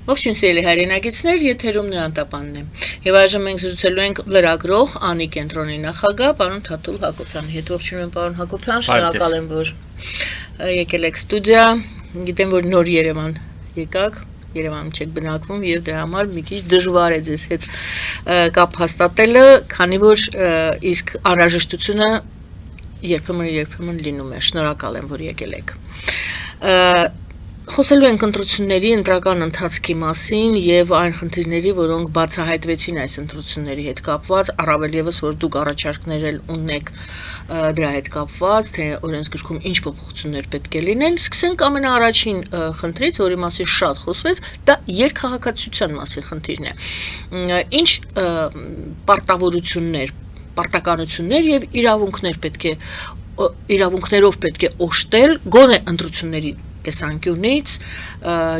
Ողջույն սիրելի հայրենակիցներ, եթերում Նոյանտապանն է։ Եվ այժմ մենք զրուցելու ենք լրագրող Անի կենտրոնի նախագահ պարոն Թաթուլ Հակոբյանի հետ։ Ողջույն եմ պարոն Հակոբյան, շնորհակալ եմ, որ եկել եք ստուդիա։ Գիտեմ, որ նոր Երևան եկաք, Երևանում չեք բնակվում եւ դրա համար մի քիչ դժվար է ձեզ հետ կապ հաստատելը, քանի որ իսկ անհրաժեշտությունը երբեմն լինում է։ Շնորհակալ եմ, որ եկել եք։ Խոսելու ենք ընտրությունների ընտրական ընթացքի մասին եւ այն խնդիրների, որոնք բացահայտվեցին այս ընտրությունների հետ կապված, առավել եւս որ դուք առաջարկներ ունեք դրա հետ կապված, թե օրենսգրքում ինչ փոփոխություններ պետք է լինեն։ Սկսենք ամենաառաջին խնդրից, որի մասին շատ խոսվեց, դա երկխաղացության մասին խնդիրն է։ Ինչ պարտավորություններ, պարտականություններ եւ իրավունքներով պետք է օժտել գոնե ընտրությունների տեսանկյունից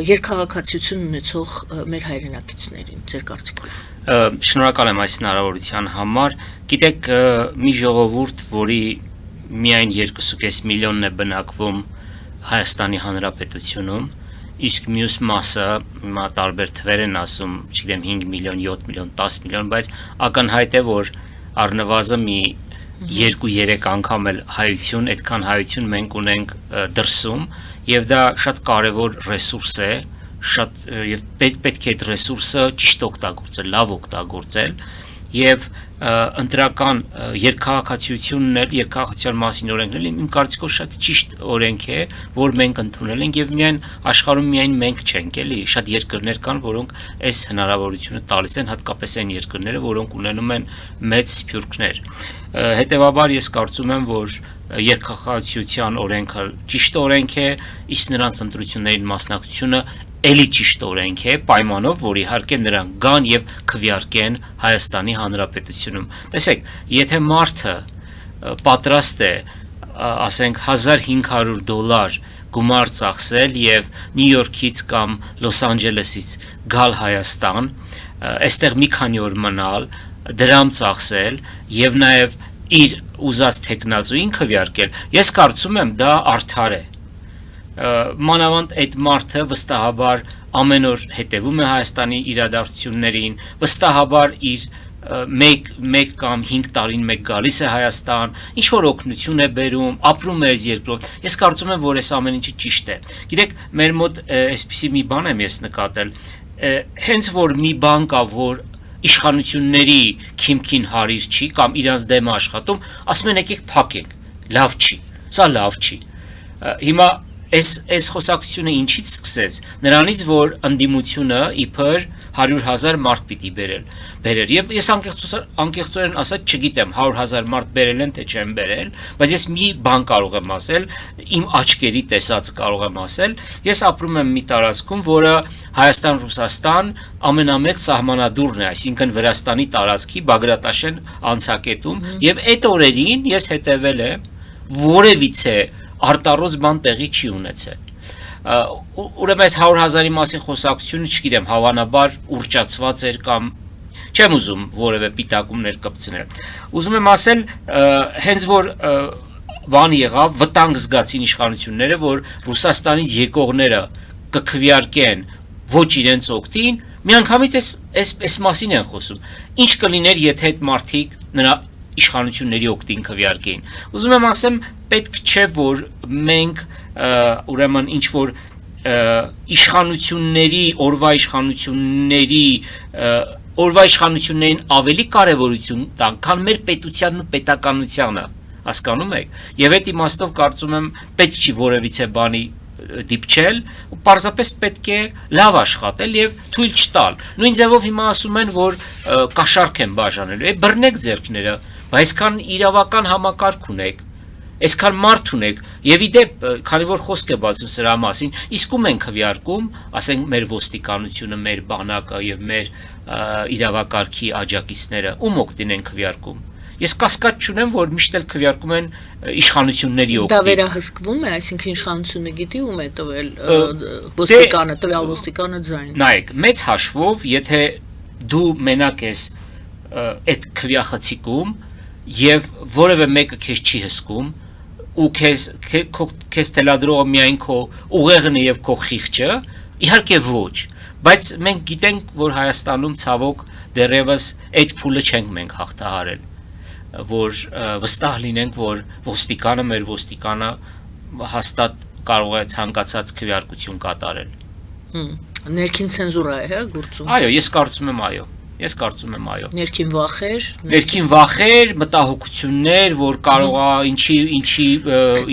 երկխաղացություն ունեցող մեր հայրենակիցներին, ձեր կարծիքով։ Շնորհակալ եմ այս հնարավորության համար։ Գիտեք, մի ժողովուրդ, որի միայն 2.5 միլիոնն է բնակվում Հայաստանի Հանրապետությունում, իսկ մյուս մասը տարբեր թվեր են ասում, չգիտեմ 5 միլիոն, 7 միլիոն, 10 միլիոն, բայց ակնհայտ է, որ առնվազն մի 2-3 անգամ էլ հայություն, այդքան հայություն մենք ունենք դրսում, եւ դա շատ կարեւոր ռեսուրս է, եւ պետք է այդ ռեսուրսը ճիշտ օգտագործել, լավ օգտագործել, եւ ընտրական երկխաղացությունն էլ, երկխաղացության մասին օրենքն էլ իմ կարծիքով շատ ճիշտ օրենք է, որ մենք ընդունել ենք եւ միայն աշխարհում միայն մենք չենք, էլի, շատ երկրներ կան, որոնք այս հնարավորությունը տալիս են, հատկապես այն երկրները, որոնք ունենում են մեծ սփյուռքներ։ Հետևաբար ես կարծում եմ, որ երկխաղացության օրենքը ճիշտ օրենք է, իսկ նրանց ընտրություններին մասնակցությունը էլի ճիշտ օրենք է, պայմանով, որ իհարկե նրանք գան եւ քվեարկեն Հայաստանի Հանրապետությունում։ Տեսեք, եթե մարդը պատրաստ է, ասենք $1500 գումար ծախսել եւ Նյու Յորքից կամ Լոս Անջելեսից գալ Հայաստան, այստեղ մի քանի օր մնալ, դրամ ծախսել եւ նաեւ իր ուզած տեխնազուին քվեարկել, ես կարծում եմ դա արդար է։ Մանավանդ այդ մարդը վստահաբար ամեն օր հետևում է Հայաստանի իրադարձություններին, վստահաբար իր 1 կամ 5 տարին մեկ գալիս է Հայաստան, ինչ որ օգնություն է բերում, ապրում է այս երկրում։ Ես կարծում եմ, որ այս ամեն ինչը ճիշտ է։ Գիտեք, մեր մոտ այսպիսի մի բան եմ ես նկատել, հենց որ մի բան կա, որ իշխանությունների քիմքին հարիր չի կամ իրանց դեմ աշխատում, ասում են եկեք փակենք, լավ չի, սա լավ չի։ Հիմա այս խոսակցությունը ինչից սկսեց, նրանից որ ընդդիմությունը իբր 100,000 մարդ պիտի բերել եւ ես անկեղծորեն ասած չգիտեմ 100,000 մարդ բերել են թե չեն բերել, բայց ես մի բան կարող եմ ասել, իմ աչքերի տեսած կարող եմ ասել, ես ապրում եմ մի տարածքում, որը Հայաստան-Ռուսաստան ամենամեծ սահմանադուռն է, այսինքն Վրաստանի տարածքի Բագրատաշեն անցակետում եւ այդ օրերին ես հետեւել եմ որևիցե արտառոց բան տեղի չի ունեցել։ Ուրեմն այս 100,000-ի մասին խոսակցությունը, չգիտեմ, հավանաբար ուռճացված էր կամ չեմ ուզում որևէ պիտակումներ կպցնել։ Ուզում եմ ասել, հենց որ բան եղավ, վտանգ զգացին իշխանությունները, որ Ռուսաստանից եկողները կքվեարկեն ոչ իրենց օգտին, միանգամից այս մասին են խոսում։ Ինչ կլիներ, եթե այդ մարդիկ նրա իշխանությունների օգտին քվեարկեին։ Ուզում եմ ասեմ, պետք չէ որ մենք ուրեմն ինչ որ օրվա իշխանություններին ավելի կարևորություն տանք, քան մեր պետությանն ու պետականությանը, հասկանում եք։ Եվ այդ իմաստով կարծում եմ պետք չի որևիցե բանի դիպչել, ու պարզապես պետք է լավ աշխատել եւ թույլ չտալ։ Նույն ձևով հիմա ասում են, որ կաշառք են բաժանելու, բռնեք ձեռքները, բայց այսքան իրավական համակարգ ունեք, այսքան մարդ ունեք, եւ իդեպ, քանի որ խոսք է բացում սրա մասին, իսկ ում են քվեարկում, ասենք մեր ոստիկանությունը, մեր բանակը եւ մեր իրավակարգի աջակիցները, ում օգտին են քվեարկում։ Ես կասկած չունեմ, որ միշտ էլ քվեարկում են իշխանությունների օգտին։ Դա վերահսկվում է, այսինքն իշխանությունը գիտի ում է տվել ոստիկանը, տվյալ ոստիկանը ձայն։ Նայեք, մեծ հաշվով, եթե դու մենակ ես այդ քվեախցիկում եւ որևէ մեկը քեզ չի հսկում, ու քեզ թելադրողը միայն քո ուղեղն է եւ քո խիղճը, Իհարկե ոչ, բայց մենք գիտենք, որ Հայաստանում ցավոք դեռևս այդ փուլը չենք մենք հաղթահարել, որ վստահ լինենք, որ մեր ոստիկանը հաստատ կարող է ցանկացած քվեարկություն կատարել։ Ներքին ցենզուրա է, հա, գործում։ Այո, ես կարծում եմ այո։ Ներքին վախեր, ներքին վախեր, մտահոգություններ, որ կարող է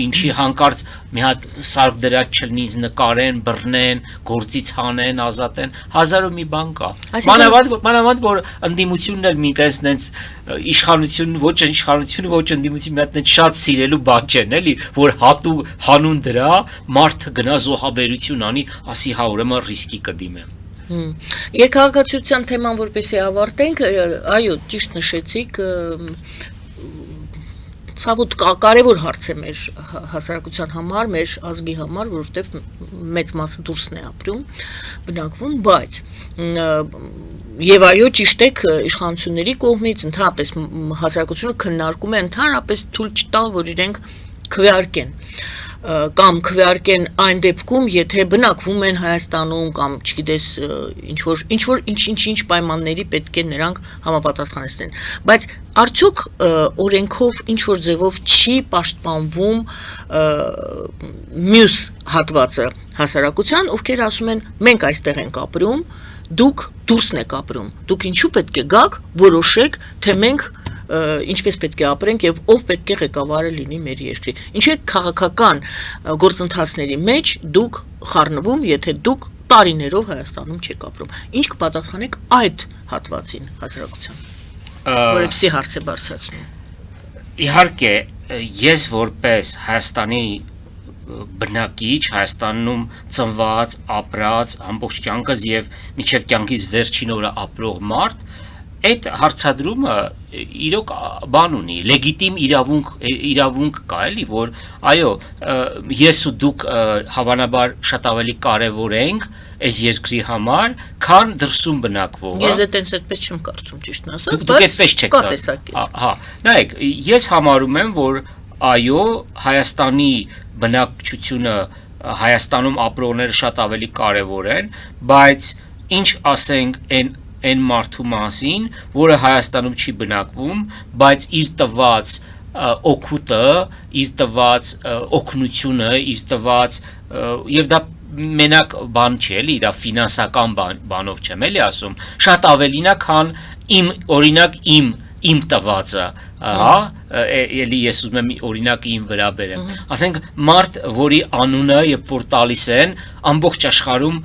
ինչի հանկարծ մի հատ սարք դրած չլինի, նկարեն, բռնեն, գործից հանեն, ազատեն, հազար ու մի բան կա։ Մանավանդ որ ընդդիմությունն էլ մի տես իշխանություն, ոչ ընդդիմություն մի հատ շատ սիրելու բան չեն, էլի, որ հատու հանուն դրա մարդը գնա զոհաբերություն անի, ասի հա ուրեմն ռիսկի կդիմեմ։ Երկհաղորդակցության թեման որպեսզի ավարտենք, այո, ճիշտ նշեցիք, ցավոք կարևոր հարց է մեր հասարակության համար, մեր ազգի համար, որովհետև մեծ մասը դուրսն է ապրում, բնակվում, բայց եւ այո, ճիշտ եք, իշխանությունների կողմից ընդհանրապես հասարակությունը քննարկում է ընդհանրապես թույլ չտալ, որ իրենք քվեարկեն կամ քվեարկեն այն դեպքում, եթե բնակվում են Հայաստանում կամ չգիտես ինչ պայմանների պետք է նրանք համապատասխանեցնեն, բայց արդյոք օրենքով ինչ որ ձևով չի պաշտպանվում մյուս հատվածը հասարակության, ովքեր ասում են մենք այստեղ ենք ապրում, դուք դուրսն եք ապրում, դուք ինչու պետք է գաք, որոշեք, թե մենք ինչպես պետք է ապրենք եւ ով պետք է ղեկավարը լինի մեր երկրի։ Ինչու է քաղաքական գործընթացների մեջ դուք խառնվում, եթե դուք տարիներով Հայաստանում չեք ապրում։ Ինչ կպատասխանեք այդ հատվածին հասարակության, որպեսզի հարց է բարձրացնում։ Իհարկե, ես որպես Հայաստանի բնակիչ, Հայաստանում ծնված, ապրած, ամբողջ կյանքս եւ մինչեւ կյանքիս վերջին օրը ապրող մարդ, այդ հարցադրումը իրոք բան ունի, լեգիտիմ իրավունք կա, էլի, որ այո, ես ու դուք հավանաբար շատ ավելի կարևոր ենք այս երկրի համար, քան դրսում բնակվողը։ Ես դե այդպես չեմ կարծում, ճիշտն ասած, դուք այդպես չեք կարծում։ Հա, նայեք, ես համարում եմ, որ այո, Հայաստանի բնակչությունը, Հայաստանում ապրողները շատ ավելի կարևոր են, բայց ինչ ասենք այն մարդու մասին, որը Հայաստանում չի բնակվում, բայց իր տված օգուտը, իր տված օգնությունը, իր տված եւ դա մենակ բան չէ, էլի, դա ֆինանսական բանով չեմ էլի ասում, շատ ավելին է, քան օրինակ իմ տվածը, հա, էլի ես ուզում եմ օրինակը իմ վրա բերեմ։ Ասենք մարդ, որի անունը երբ որ տալիս են, ամբողջ աշխարհում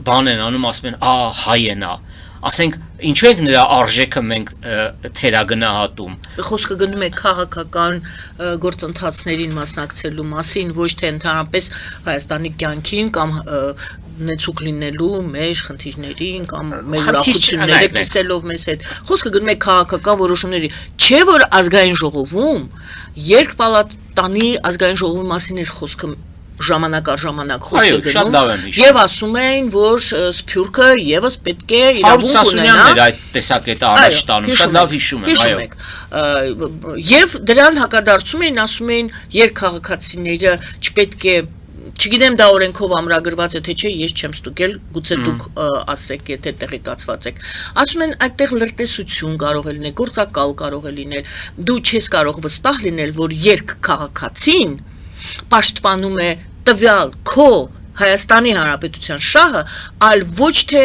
բան են անում, ասում են, հայ է նա։ Ասենք ինչու ենք նրա արժեքը մենք թերագնահատում։ Խոսքը գնում է քաղաքական գործընթացներին մասնակցելու մասին, ոչ թե ընդհանրապես Հայաստանի կյանքին կամ նեցուկ լինելու մեր խնդիրներին կամ մեր ուրախությունները կիսելով մեզ հետ։ Խոսքը գնում է քաղաքական որոշումների, չէ որ ազգային ժողովում երկպալատանի ազգային ժողովի մասին էր խոսքը ժամանակ առ ժամանակ խոսքը գնում եւ ասում էին, որ Սփյուռքը եւս պետք է իրավունք ունենա։ Էր այդ տեսակետը առաջ տանում, շատ լավ հիշում եմ, այո։ Եվ դրան հակադարձում էին, ասում էին, երկքաղաքացիները չպետք է, չգիտեմ դա օրենքով ամրագրված է թե չէ, ես չեմ ստուգել, գուցե դուք ասեք, եթե տեղեկացված եք։ Ասում են այդտեղ լրտեսություն կարող է լինել, գործակալ կարող է լինել, դու չես կարող վստահ լինել, որ երկքաղաքացին պաշտպանում է տվյալ քո Հայաստանի Հանրապետության շահը, այլ ոչ թե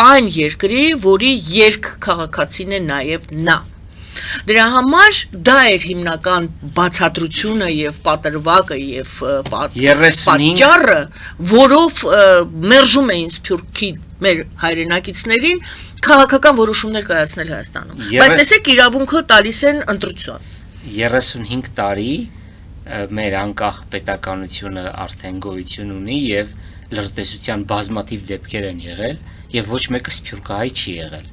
այն երկրի, որի երկքաղաքացին է նաև նա։ Դրա համար դա էր հիմնական բացատրությունը եւ պատրվակը եւ պատճառը, որով մերժում էին Սփյուռքի մեր հայրենակիցներին քաղաքական որոշումներ կայացնել Հայաստանում։ Բայց տեսեք, իրավունքը տալիս են ընտրություն։ 35 տարի մեր անկախ պետականությունը արդեն գոյություն ունի եւ լրտեսության բազմաթիվ դեպքեր են եղել եւ ոչ մեկը սփյուռքահայ չի եղել։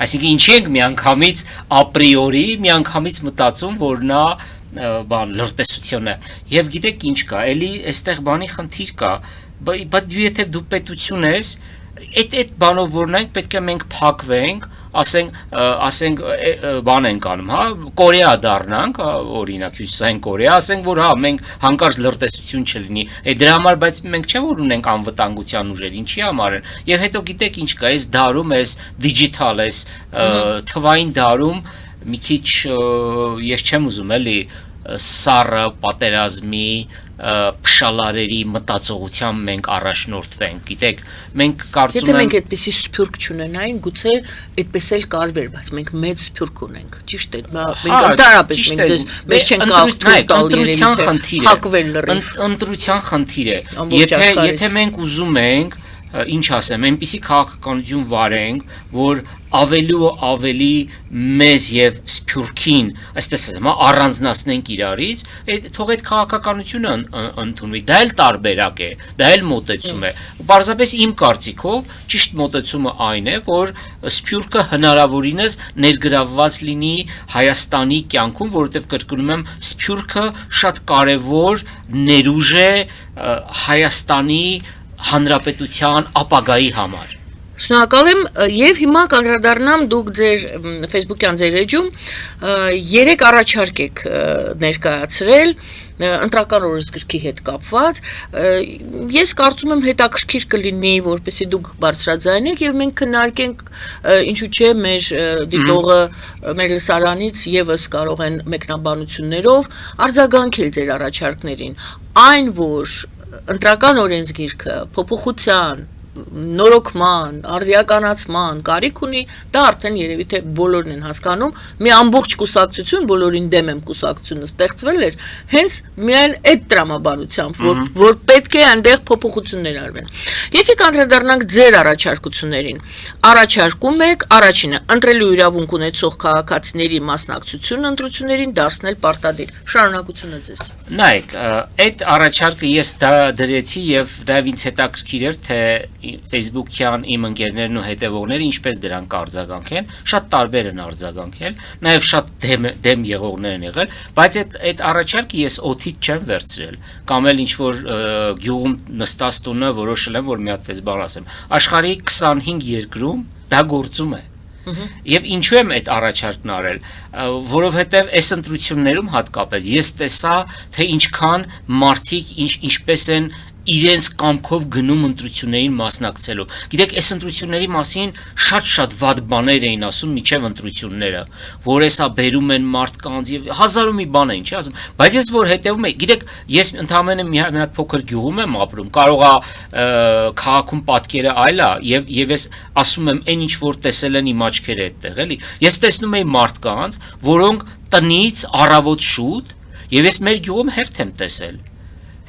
Այսինքն ինչի ենք միանգամից ապրիորի միանգամից մտածում, որ նա բան լրտեսություն է։ Եվ գիտեք ինչ կա, էլի այստեղ բանի խնդիր կա, բայց եթե դու պետություն ես, այդ բանով որնայք պետք է մենք փակվենք, ասենք բան ենք անում, հա, Կորեա դառնանք, օրինակ Հյուսիսային Կորեա, ասենք որ հա մենք հանկարծ լրտեսություն չլինի, դրա համար բայց մենք չէ որ ունենք անվտանգության ուժեր, ինչի համար են, եւ հետո գիտեք ինչ կա, այս դարում, այս դիջիտալ, այս թվային դարում մի քիչ ես չեմ ուզում էլի սառը պատերազմի փշալարերի մտածողությամբ մենք առաջնորդվենք, գիտեք, մենք կարծում Եթե մենք այդպիսի սփյուռք չունենային, գուցե այդպես էլ կարվեր, բայց մենք մեծ սփյուռք ունենք, ճիշտ է, մենք ընդհանրապես մենք չենք ընտրության խնդիր է, եթե մենք ուզում ենք ինչ ասեմ, այնպիսի քաղաքականություն վարենք, որ ավելի ու ավելի մեզ եւ սփյուռքին, այսպես ասեմ, առանձնացնենք իրարից, թող այդ քաղաքականությունը ընդունվի, դա էլ տարբերակ է, դա էլ մոտեցում է։ Պարզապես իմ կարծիքով ճիշտ մոտեցումը այն է, որ սփյուռքը հնարավորինս ներգրավված լինի Հայաստանի կյանքում, որովհետեւ կրկնում եմ, սփյուռքը շատ կարեւոր ներուժ է Հայաստանի Հանրապետության ապագայի համար։ Շնորհակալ եմ եւ հիմա կանդրադառնամ դուք ձեր Facebook-յան ձեր էջում 3 առաջարկ եք ներկայացրել ընտրական օրենսգրքի հետ կապված ես կարծում եմ հետաքրքիր կլինի որպեսզի դուք բարձրաձայնեք եւ մենք քննարկենք ինչու՞ չէ մեր դիտողը մեր լսարանից եւս կարող են մեկնաբանություններով արձագանքել ձեր առաջարկներին այն որ ընտրական օրենսգիրքը փոփոխության նորոգման, արդիականացման կարիք ունի, դա արդեն երևի թե բոլորն են հասկանում, մի ամբողջ կուսակցություն, բոլորին դեմ եմ կուսակցությունը ստեղծվել էր, հենց միայն այդ տրամաբանությամբ, որ պետք է այնտեղ փոփոխություններ արվեն։ Եկեք անդրադառնանք ձեր առաջարկություններին։ Առաջարկում եք առաջինը ընտրելու իրավունք ունեցող քաղաքացիների մասնակցությունը ընտրություններին դարձնել պարտադիր։ Շարունակությունը ձեզ։ Նայեք, այդ առաջարկը ես դա դրեցի եւ դա ինձ հետաքրքիր էր թե Facebook-յան իմ ընկերներն ու հետևողները ինչպես դրանք արձագանքեն, շատ տարբեր են արձագանքել, նաև շատ դեմ եղողներ են եղել, բայց այդ առաջարկը ես օդից չեմ վերցրել, կամ էլ ինչ-որ գյուղում նստած տունը որոշել եմ, որ մի հատ բան ասեմ։ Աշխարհի 25 երկրում դա գործում է։ Եվ ինչու եմ այդ առաջարկն արել, որովհետև այս ընտրություններում հատկապես ես տեսա, թե ինչքան մարդիկ ինչպես են իրենց կամքով գնում ընտրություններին մասնակցելու։ Գիտեք, այս ընտրությունների մասին շատ վատ բաներ էին ասում միջև ընտրությունները, որ էսա բերում են մարդկանց եւ հազար ու մի բան էին, չի ասում։ Բայց ես որ հետեւում եմ, գիտեք, ես ընդհանրապես մի հատ փոքր գյուղում եմ ապրում, կարող է քաղաքում պատկերը այլ է եւ ես ասում եմ, այն ինչ որ տեսել են իմ աչքերը այդտեղ, էլի։ Ես տեսնում եմ մարդկանց, որոնք տնից առավոտ շուտ եւ ես մեր գյուղում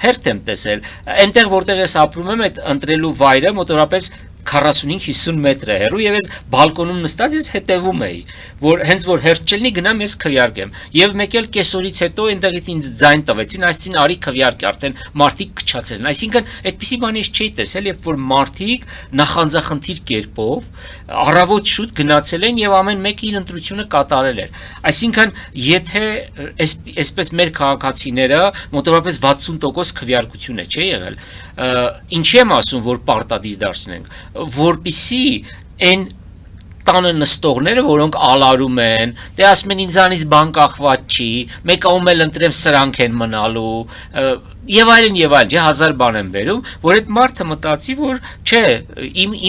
հերթ եմ տեսել, այնտեղ որտեղ ես ապրում եմ, այդ ընտրելու վայրը մոտավորապես 45-50 մետր է հեռու եւ ես բալկոնում նստած ես հետևում էի, որ հենց որ հերթ չլինի գնամ ես քվյարկեմ։ Եվ մեկ էլ կեսօրից հետո այնտեղից ինձ ձայն տվեցին, այսինքն արի քվյարկի, արդեն մարդիկ քչացել են։ Այսինքն այդպիսի բան ես չէի տեսել, երբ որ մարդիկ նախանձախնդիր կերպով առավոտ շուտ գնացել են եւ ամեն մեկը իր ընտրությունը կատարել էր։ Այսինքն եթե այսպես մեր քաղաքացիները մոտավորապես 60% քվյարկություն է, չէ՞ եղել։ Ինչի եմ ասում, որ պարտադիր դարձնենք, որպիսի այն տանը նստողները, որոնք ալարում են, դե ասում են ինձանից բան կախված չի, մեկում էլ ընտրեմ սրանք են մնալու, եւ այլն, չէ, հազար բան եմ վերում, որ այդ մարդը մտածի, որ չէ,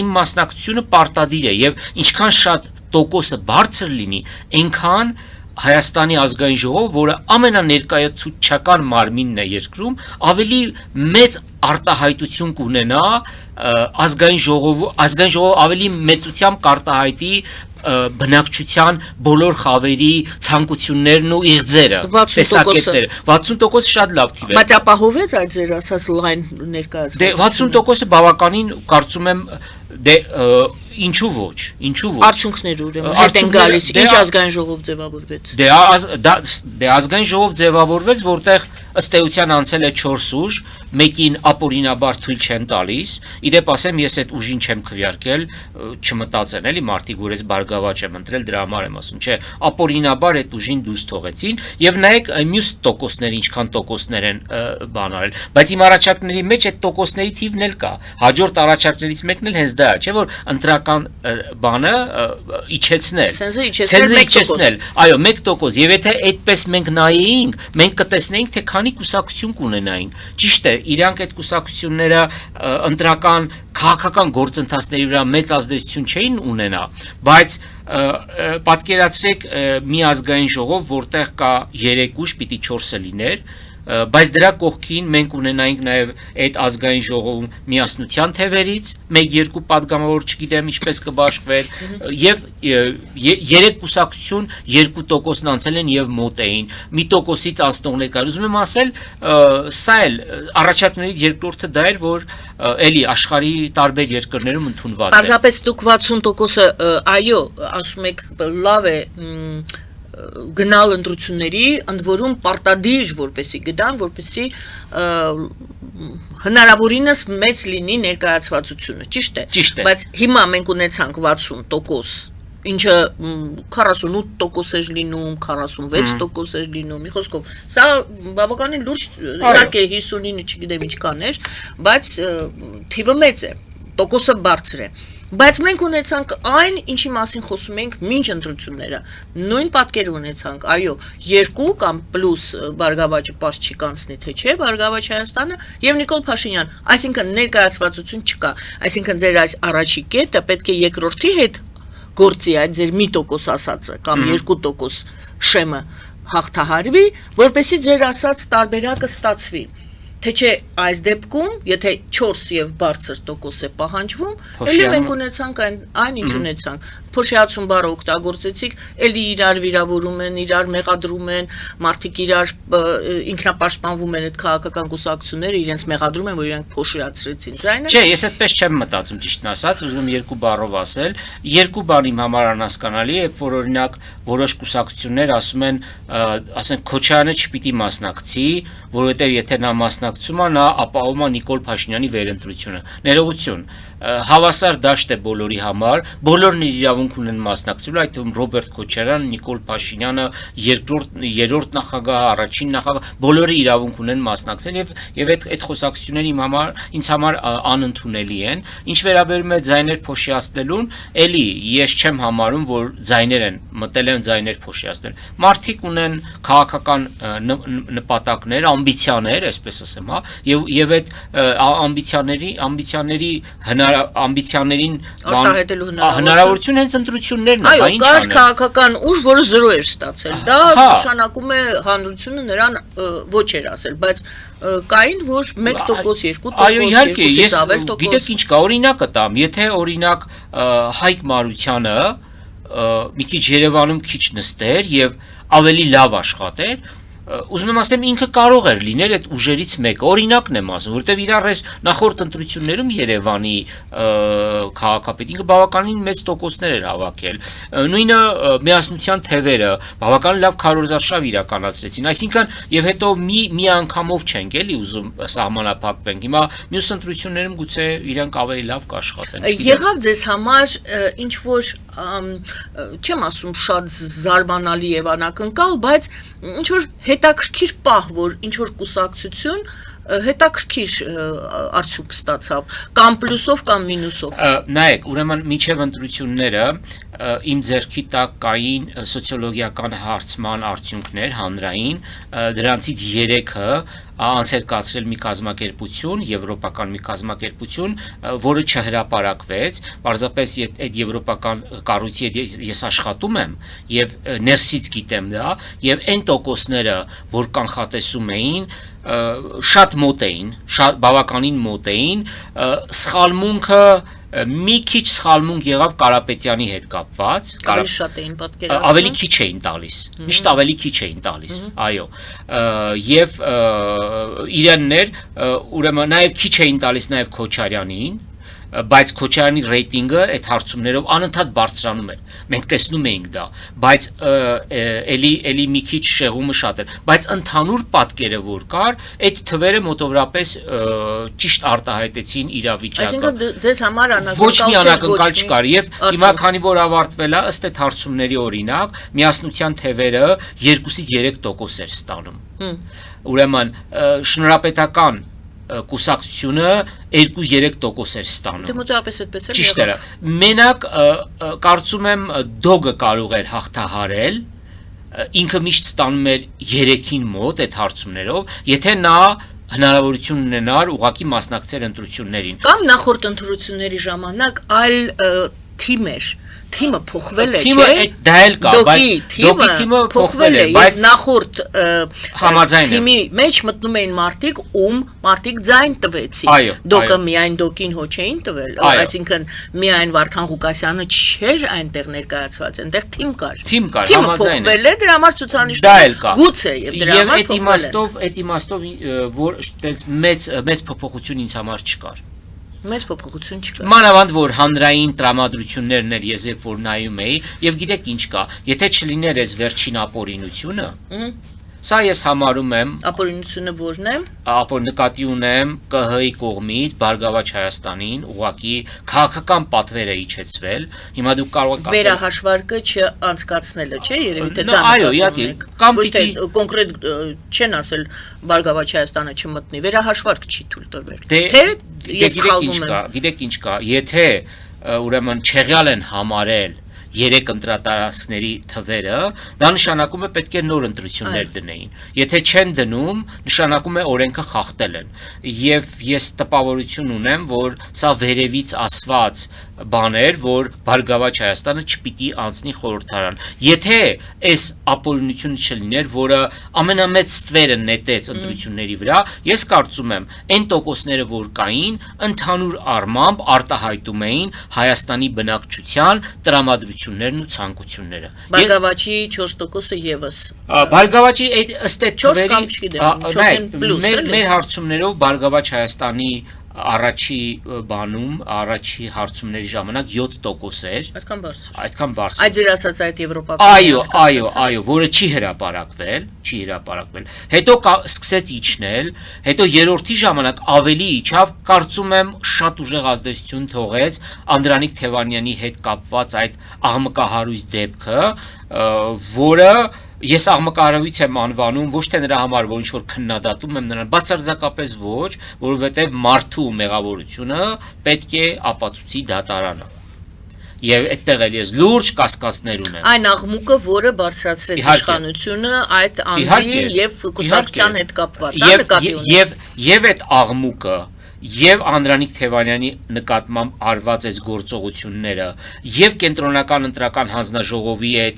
իմ մասնակցությունը պարտադիր է եւ ինչքան շատ տոկոսը բարձր լինի, այնքան Հայաստանի ազգային ժողով, որը ամենաներկայացուցչական մարմինն է երկրում, ավելի մեծ արտահայտություն կունենա ազգային ժողով ավելի մեծությամբ կարտահայտի բնակչության բոլոր խավերի ցանկություններն ու իղձերը, տեսակետները։ 60% շատ լավ թիվ է։ Բայց ապահովեց այդ ձեր ասած լայն ներկայացումը։ Դե 60%-ը բավականին կարծում եմ դե ինչու ոչ։ Արդյունքներ ուրեմն հետ են գալիս, ինչ ազգային ժողով ձևավորվեց։ Դե ազգային ժողով ձևավորվեց, որտեղ ըստ էության անցել է 4 ուժ, մեկին ապօրինաբար թույլ չեն տալիս, իդեպ ասեմ ես այդ ուժին չեմ քվյարկել, չմտածեն էլի մարդիկ, որ ես բարգավաճ եմ ընտրել, դրա համար եմ ասում, չէ, ապօրինաբար այդ ուժին դուրս թողեցին, եւ նայեք մյուս տոկոսները ինչքան տոկոսներ են բան արել, բայց իմ առաջարկների մեջ այդ տոկոսների թիվն էլ կա, հաջորդ առաջարկներից մեկն էլ հենց դա է, չէ, որ ընտրական բանը իջեցնել, ցենզը իջեցնել, այո, 1%, եւ եթե այդպես մենք նայեինք, մենք կտեսնեինք, թե քանի կուսակցություն կունենայինք, ճիշտ է, իրանք այդ կուսակցությունները ընտրական քաղաքական գործընթացների վրա մեծ ազդեցություն չէին ունենա, բայց պատկերացրեք մի ազգային ժողով, որտեղ կա 3 ուժ, պիտի 4-ը լիներ, բայց դրա կողքին մենք ունենայինք նաև այդ ազգային ժողովում միասնության թևերից, 1-2 պատգամավոր չգիտեմ ինչպես կբաշխվեն, եւ 3 կուսակցություն 2%-ն անցել են եւ մոտ էին, մի տոկոսից անցնողներ կար, ուզում եմ ասել, սա էլ առաջարկներից երկրորդը դա էր, որ էլի աշխարհի տարբեր երկրներում ընդունված է։ Պարզապես դուք 60%-ը, այո, ասում եք, լավ է գնալ ընտրությունների, ընդ որում պարտադիր որպեսի գտան, որպեսի հնարավորինս մեծ լինի ներկայացվածությունը, ճիշտ է, բայց հիմա մենք ունեցանք 60%, ինչը 48% էր լինում, 46% էր լինում, մի խոսքով, սա բավականին լուրջ, իհարկե 59 չգիտեմ ինչքան էր, բայց թիվը մեծ է, տոկոսը բարձր է։ Բայց մենք ունեցանք այն, ինչի մասին խոսում ենք մինչ ընտրությունները, նույն պատկեր ունեցանք, այո, 2 կամ պլյուս Բարգավաճը պարզ չի կանցնի, թե չէ, Բարգավաճ Հայաստանը եւ Նիկոլ Փաշինյան, այսինքն ներկայացվածություն չկա, այսինքն ձեր այս առաջի կետը պետք է երկրորդի հետ գործի այդ ձեր 1% ասածը կամ 2% շեմը հաղթահարվի, որպեսզի ձեր ասած տարբերակը ստացվի։ Թե չէ այս դեպքում, եթե 4 եւ բարձր տոկոս է պահանջվում, ելի մենք ունեցանք այն ինչ ունեցանք, փոշիացում բառը օգտագործեցիք, ելի իրար վիրավորում են, իրար մեղադրում են, մարդիկ իրար ինքնապաշտպանվում են այդ քաղաքական կուսակցությունները, իրենց մեղադրում են, որ իրանք փոշիացրեցին ձայնը։ Չէ, ես այդպես չեմ մտածում ճիշտն ասած, ուզում եմ 2 բառով ասել, 2 բան իմ համար անհասկանալի է, որ օրինակ որոշ կուսակցություններ ասում են, ասենք Քոչարյանը չպիտի մասնակցի, որովհետեւ եթե նա մասնակցում է, նա ապահովում է Նիկոլ Փաշինյանի վերընտրությունը։ Ներողություն, հավասար դաշտ է բոլորի համար, բոլորն իրավունք ունեն մասնակցելու, այդ թվում Ռոբերտ Քոչարյանը, Նիկոլ Փաշինյանը, երրորդ նախագահը, առաջին նախագահը, բոլորը իրավունք ունեն մասնակցել եւ այդ խոսակցությունները ինձ համար անընդունելի են։ Ինչ վերաբերում է ձայներ փոշիացնելուն, էլի ես չեմ համարում, որ ձայներ են, մտել են ձայներ փոշիացնել։ Մարդիկ ունեն քաղաքական նպատակներ, ամբիցիաներ, այսպես ասեմ, հա, եւ այդ ամբիցիաներին հնարավորություն հենց ընտրություններն են, այո, կար քաղաքական ուժ, որը 0 էր ստացել, դա նշանակում է հանրությունը նրան ոչ էր ասել, բայց կային, որ 1%, 2%, այո, իհարկե, ես գիտեք ինչ կա, օրինակը տամ, եթե օրինակ Հայկ Մարությանը մի քիչ Երևանում քիչ նստեր եւ ավելի լավ աշխատեր, ուզում եմ ասեմ ինքը կարող էր լինել այդ ուժերից մեկը, օրինակն եմ ասում, որովհետև իրար այս նախորդ ընտրություններում Երևանի քաղաքապետը ինքը բավականին մեծ տոկոսներ էր հավաքել, նույնը միասնության թևերը բավականին լավ քարոզարշավ իրականացրեցին, այսինքն եւ հետո մի անգամով չենք էլի ուզում սահմանափակվենք, հիմա մյուս ընտրություններում գուցե իրենք ավելի լավ կաշխատեն։ Եղավ ձեզ համար ինչ որ չեմ ասում շատ զարմանալի եւ անակնկալ, բայց ինչ որ հետաքրքիր պահ, որ ինչ որ կուսակցություն հետաքրքիր արդյունք ստացավ, կամ պլյուսով կամ մինուսով։ Նայեք, ուրեմն միջև ընտրությունները իմ ձեռքի տակ կային սոցիոլոգիական հարցման արդյունքներ հանրային, դրանցից 3-ը անցել կացրել մի կազմակերպություն, եվրոպական մի կազմակերպություն, որը չհրապարակվեց, պարզապես այդ եվրոպական կառույցի հետ ես աշխատում եմ եւ ներսից գիտեմ դա, եւ այն տոկոսները, որ կանխատեսում էին, շատ մոտ էին, բավականին մոտ էին, սխալմունքը մի քիչ սխալմունք եղավ Կարապետյանի հետ կապված, ավելի շատ էին պատկերացնում, ավելի քիչ էին տալիս, միշտ ավելի քիչ էին տալիս, այո, եւ իրաններ, ուրեմն նաեւ քիչ էին տալիս նաեւ Քոչարյանին, բայց Քոչարյանի ռեյտինգը այդ հարցումներով անընդհատ բարձրանում էր։ Մենք տեսնում էինք դա, բայց էլի մի քիչ շեղումը շատ էր, բայց ընդհանուր պատկերը որ կար, այդ թվերը մոտավորապես ճիշտ արտահայտեցին իրավիճակը։ Այսինքն ձեզ համար ոչ մի անակնկալ չկար եւ հիմա քանի որ ավարտվել է ըստ այդ հարցումների օրինակ, միասնության թվերը 2-ից 3% էր ստանում։ Ուրեմն շնորհապետական կուսակցությունը 2-3% էր ստանում։ Դե մոտավորապես այդպես էր։ Ճիշտ է։ Մենակ կարծում եմ Դոգը կարող էր հաղթահարել, ինքը միշտ ստանում էր 3-ին մոտ այդ հարցումներով, եթե նա հնարավորություն ունենար ուղղակի մասնակցել ընտրություններին։ Կամ նախորդ ընտրությունների ժամանակ այլ թիմ էր։ Թիմը փոխվել է, չէ՞։ Դա էլ կա, բայց Դոգի թիմը փոխվել է, բայց նախորդ համաձայն թիմի մեջ մտնում էին մարդիկ ձայն տվեցին։ Դոգը միայն Դոգին հո չէին տվել, այսինքն միայն Վարդան Ղուկասյանը չէր այնտեղ ներկայացված, այնտեղ թիմ կար։ Թիմը փոխվել է, դրա համար ցուցանիշները գուցե եւ դրա համար փոխվել է։ Այդ իմաստով որ այդպես մեծ փոփոխություն ինձ համար չկար։ Մեծ փոփոխություն չկա։ Մանավանդ որ հանրային տրամադրություններն էր ես երբ որ նայում էի եւ գիտեք ինչ կա, եթե չլիներ այս վերջին ապօրինությունը, սա ես համարում եմ ապօրինությունը որն է։ Նկատի ունեմ ԿՀ-ի կողմից Բարգավաճ Հայաստանին ուղղակի քաղաքական պատվեր է իջեցվել։ Հիմա դուք կարող եք ասել վերահաշվարկը չանցկացնելը, չէ՞, երևի թե դա։ Այո, իհարկե, կամ ոչ թե կոնկրետ չեն ասել Բարգավաճ Հայաստանը չմտնի, վերահաշվարկ չի թույլ տրվել։ Թե ես խալվում եմ։ Գիտեք ինչ կա, եթե ուրեմն չեղյալ են համարել 3 ընտրատարածքների թվերը, դա նշանակում է պետք է նոր ընտրություններ դնեին։ Եթե չեն դնում, նշանակում է օրենքը խախտել են։ Եվ ես տպավորություն ունեմ, որ սա վերևից ասված բան էր, որ Բարգավաճ Հայաստանը չպիտի անցնի խորհրդարան։ Եթե այս ապօրինությունը չլիներ, որը ամենամեծ ստվերը նետեց ընտրությունների վրա, ես կարծում եմ, այն տոկոսները, որ կային, ընդհանուր առմամբ արտահայտում էին Հայաստանի բնակչության տրամադրություններն ու ցանկությունները։ Բարգավաճի 4%-ը եւս։ Բարգավաճի ըստ այդ 4 կամ չգիտեմ, 4-ին պլյուս էլի։ Մեր հարցումներով Բարգավաճ Հայաստանի առաջի բանում, առաջի հարցումների ժամանակ 7% էր։ Այդքան բարձր։ Այդ ձեր ասած այդ եվրոպական Այո, որը չի հրապարակվել։ Հետո սկսեց իջնել, հետո երրորդի ժամանակ ավելի իջավ, կարծում եմ շատ ուժեղ ազդեցություն թողեց Անդրանիկ Թևանյանի հետ կապված այդ աղմկահարույց դեպքը, որը ես աղմկահարույց եմ անվանում ոչ թե նրա համար, որ ինչ-որ քննադատում եմ նրան, բացարձակապես ոչ, որովհետև մարդու մեղավորությունը պետք է ապացուցի դատարանը։ Եվ այդտեղ էլ ես լուրջ կասկածներ ունեմ։ Այն աղմուկը, որը բարձրացրեց իշխանությունը այդ անձի եւ կուսակցության հետ կապված, եւ այդ աղմուկը եւ Անդրանիկ Թևանյանի նկատմամբ արված այս գործողությունները եւ կենտրոնական ընտրական հանձնաժողովի այդ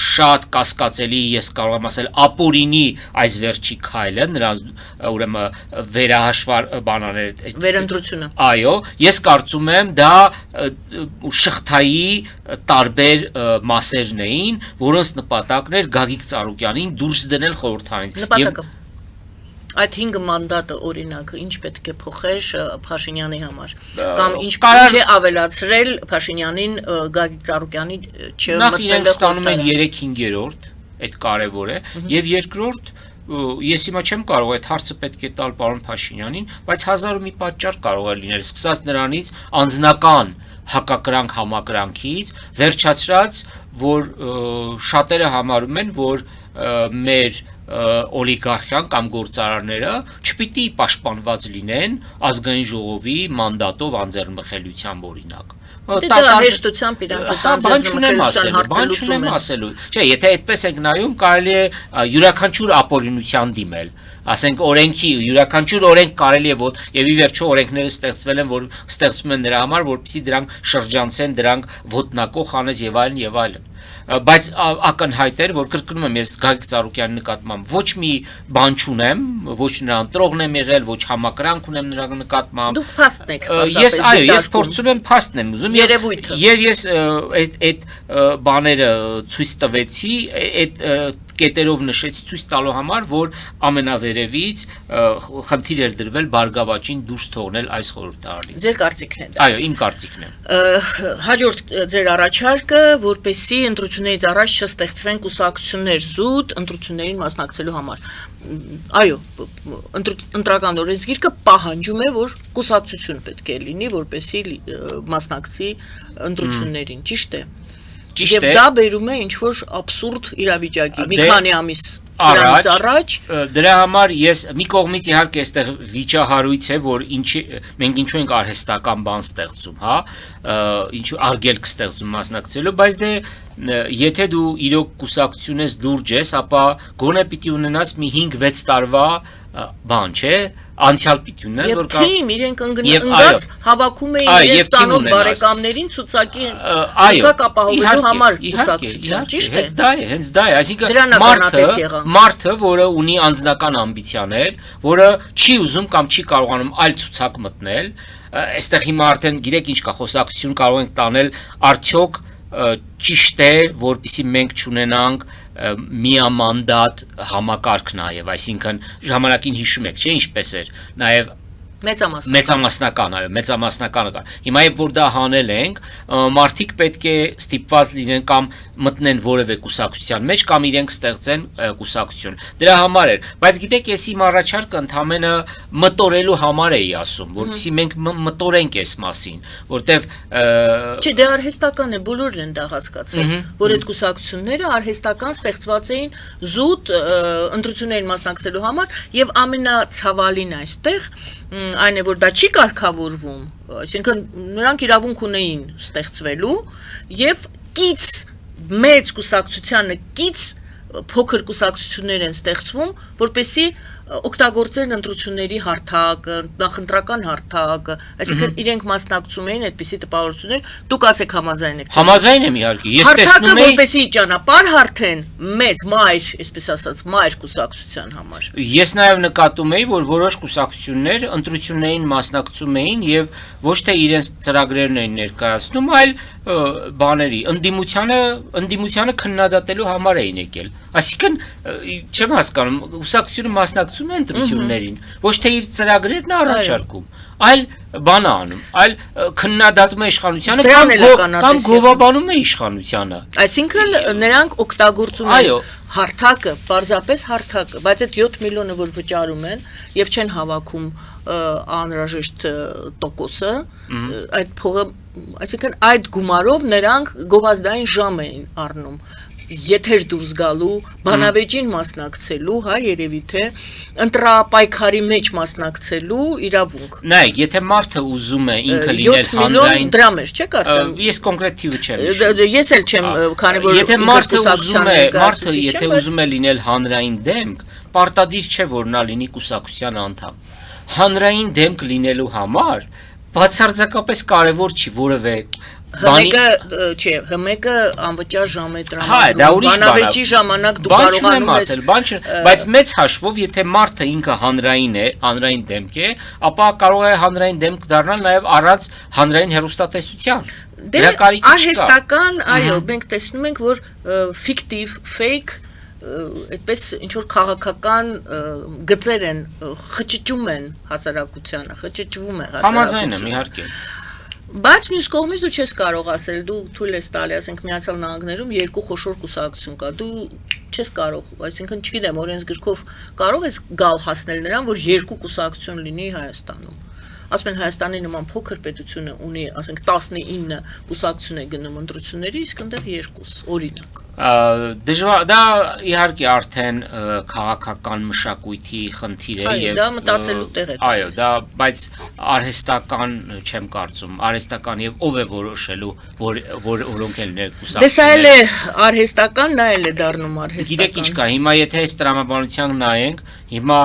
շատ կասկածելի, ես կարող եմ ասել, ապօրինի այս վերջի քայլը, նրանց ուրեմն վերահաշվար բանաներ վերընտրությունը։ Այո, ես կարծում եմ դա շղթայի տարբեր մասերն էին, որոնց նպատակն էր Գագիկ Ծառուկյանին դուրս դնել խորհրդարանից։ Այդ 5 մանդատը օրինակ ինչ պետք է փոխեր Փաշինյանի համար կամ ինչ է ավելացրել Փաշինյանին Գագիկ Ծառուկյանի չմտնելը ստանում են 3/5, այդ կարևոր է, եւ երկրորդ ես հիմա չեմ կարող այդ հարցը պետք է տալ պարոն Փաշինյանին, բայց 1000 մի պատճառ կարող է լինել, սկսած նրանից անձնական հակակրանք համակրանքից, վերջացրած, որ շատերը համարում են, որ մեր օլիգարխիան կամ գործարարները չպիտի պաշտպանված լինեն ազգային ժողովի մանդատով անձեռնմխելիությամբ օրինակ։ Դա հեշտությամբ իրանք բան չունեմ ասելու։ Չէ, եթե այդպես ենք նայում, կարելի է յուրաքանչյուր ապօրինության դիմել։ Ասենք օրենքի յուրաքանչյուր օրենք կարելի է եւ ի վերջո օրենքները ստեղծվել են, որ ստեղծում են նրա համար, որպեսզի դրանք շրջանցեն, դրանք ոտնակոխ անես եւ այլն եւ այլն։ բայց ակնհայտ էր, որ կրկնում եմ ես Գագիկ Ծառուկյանի նկատմամբ ոչ մի բան չունեմ, ոչ նրա ընտրողն եմ եղել, ոչ համակրանք ունեմ նրա նկատմամբ։ Դուք փաստն եք Ես փորձում եմ փաստն եմ ուզում եւ ես այդ բաները ցույց տվեցի, այդ կետերով նշեցի ցույց տալու համար, որ ամենավերևից խնդիր էր դրվել բարգավաճին դուրս թողնել այս խորհրդարանից։ Ձեր կարծիքն է դա։ Այո, իմ կարծիքն է։ Հաջորդ ձեր առաջարկը, որպեսզի ընտրություններից առաջ չստեղծվեն կուսակցություններ զուտ ընտրություններին մասնակցելու համար։ Այո, ընտրական օրենսգիրքը պահանջում է, որ կուսակցություն պետք է լինի, որպեսզի մասնակցի ընտրություններին, ճիշտ է։ Եվ դա բերում է ինչ-որ աբսուրդ իրավիճակի, մի քանի ամիս դրանից առաջ։ Դրա համար ես մի կողմից իհարկե այստեղ վիճահարույց է, որ մենք ինչու ենք արհեստական բան ստեղծում, հա, ինչու արգելք ստեղծում մասնակցելու, բայց դե եթե դու իրոք կուսակցություն ես լուրջ ես, ապա գոնե պիտի ունենաս մի 5-6 տարվա բան, չէ, անցյալ պիտի ունենաս, որ կա։ Եվ թիմ իրենք ընկած հավաքում էին իրենց ծանոթ բարեկամներին ցուցակ ապահովելու համար կուսակցության, ճիշտ է։ Հենց դա է, այսինքն մարդը, որը ունի անձնական ամբիցիաներ, որը չի ուզում կամ չի կարողանում այլ ցուցակ մտնել, այստեղ հիմա արդեն գիտեք ինչ կա, խոսակցություն կարող ենք տանել, արդյոք ճիշտ է, որպեսզի մենք չունենանք միամանդատ համակարգ նաև, այսինքն ժամանակին հիշում եք, չէ՞ ինչպես էր, նաև մեծամասնական, այո, մեծամասնականը կար։ Հիմա երբ որ դա հանել ենք, մարդիկ պետք է ստիպված լինեն կամ մտնեն որևէ կուսակցության մեջ կամ իրենք ստեղծեն կուսակցություն։ Դրա համար էր, բայց գիտեք, ես իմ առաջարկը ընդհանրապես մտորելու համար էի ասում, որպեսզի մենք մտորենք այս մասին, որտեվ Չէ, դե արհեստական է, բոլորն են դա հասկացել, որ այդ կուսակցությունները արհեստական ստեղծված էին զուտ ընտրություններին մասնակցելու համար եւ ամենացավալին այստեղ այն է, որ դա չի կարգավորվում, այսինքն նրանք իրավունք ունեին ստեղծվելու եւ կից մեծ կուսակցությանը կից փոքր կուսակցություններ են ստեղծվում, որպեսզի օգտագործեն ընտրությունների հարթակը, նախընտրական հարթակը, այսինքն իրենք մասնակցում էին այդպիսի տպավորություններ, դուք ասեք համաձայն եք։ Համաձայն եմ իհարկե, ես տեսնում եմ հարթակը որպեսզի ճանապարհ հարթեն մեծ մայր, այսպես ասած, մայր կուսակցության համար։ Ես նաև նկատում եի, որ որոշ կուսակցություններ ընտրություններին մասնակցում էին եւ ոչ թե իրենց ծրագրերն էին ներկայացնում, այլ բաների ընդդիմությանը քննադատելու համար էին եկել։ Այսինքն չեմ հասկանում, կուսակցությունը մասնակցում է ընտրություններին, ոչ թե իր ծրագրերն առաջարկում, այլ բան է անում, այլ քննադատում է իշխանությանը կամ գովաբանում է իշխանությանը։ Այսինքն նրանք օգտագործում են հարթակը, պարզապես հարթակը, բայց այդ 7 միլիոնը, որ վճարում են եւ չեն հավաքում անհրաժեշտ տոկոսը, այդ փողը, այսինքն այդ գումարով նրանք գովազդային ժամ էին առնում եթեր դուրս գալու, բանավեճին մասնակցելու, հա, երևի թե ընտրապայքարի մեջ մասնակցելու իրավունք։ Նայեք, եթե մարդը ուզում է ինքը լինել հանրային դրամ էր, չէ՞ կարծեմ։ Ես կոնկրետ թիվը չեմ հիշում։ Ես էլ չեմ, քանի որ եթե մարդը ուզում է լինել հանրային դեմք, պարտադիր չէ, որ նա լինի կուսակցության անդամ։ Հանրային դեմք լինելու համար բացարձակապես կարևոր չի որևէ Հմեկը չէ, հմեկը անվճար ժամ է տրամադրում։ Հա, դա ուրիշ բան է։ Բանավեճի ժամանակ դու կարողանում ես, բայց մեծ հաշվով, եթե մարդը ինքը հանրային է, հանրային դեմք է, ապա կարող է հանրային դեմք դառնալ նաև առանց հանրային հեռուստատեսության։ Դե արհեստական, այո, մենք տեսնում ենք, որ ֆիկտիվ, fake այդպես ինչ որ քաղաքական գծեր են, խճճում են հասարակությանը, խճճվում է հասարակությունը։ Համաձայն եմ, իհարկե։ Բայց մյուս կողմից դու չես կարող ասել, դու թույլ ես տալի, ասենք Միացյալ Նահանգներում երկու խոշոր կուսակցություն կա, դու չես կարող, այսինքն չգիտեմ, օրենսգրքով կարող ես գալ հասնել նրան, որ երկու կուսակցություն լինի Հայաստանում։ Ասում են Հայաստանի նման փոքր պետությունը ունի, ասենք 19 կուսակցություն է գնում ընտրությունների, իսկ այնտեղ 2, օրինակ։ Դժվար, դա իհարկե արդեն քաղաքական մշակույթի խնդիր է եւ դա մտածելու տեղ է։ Այո, դա, բայց արհեստական չեմ կարծում, արհեստական եւ ով է որոշելու, որոնք են ներկուսակցությունները։ Դե սա էլ է արհեստական, նա էլ է դառնում արհեստական։ Գիտեք ինչ կա, հիմա եթե այս տրամաբանությամբ նայենք, հիմա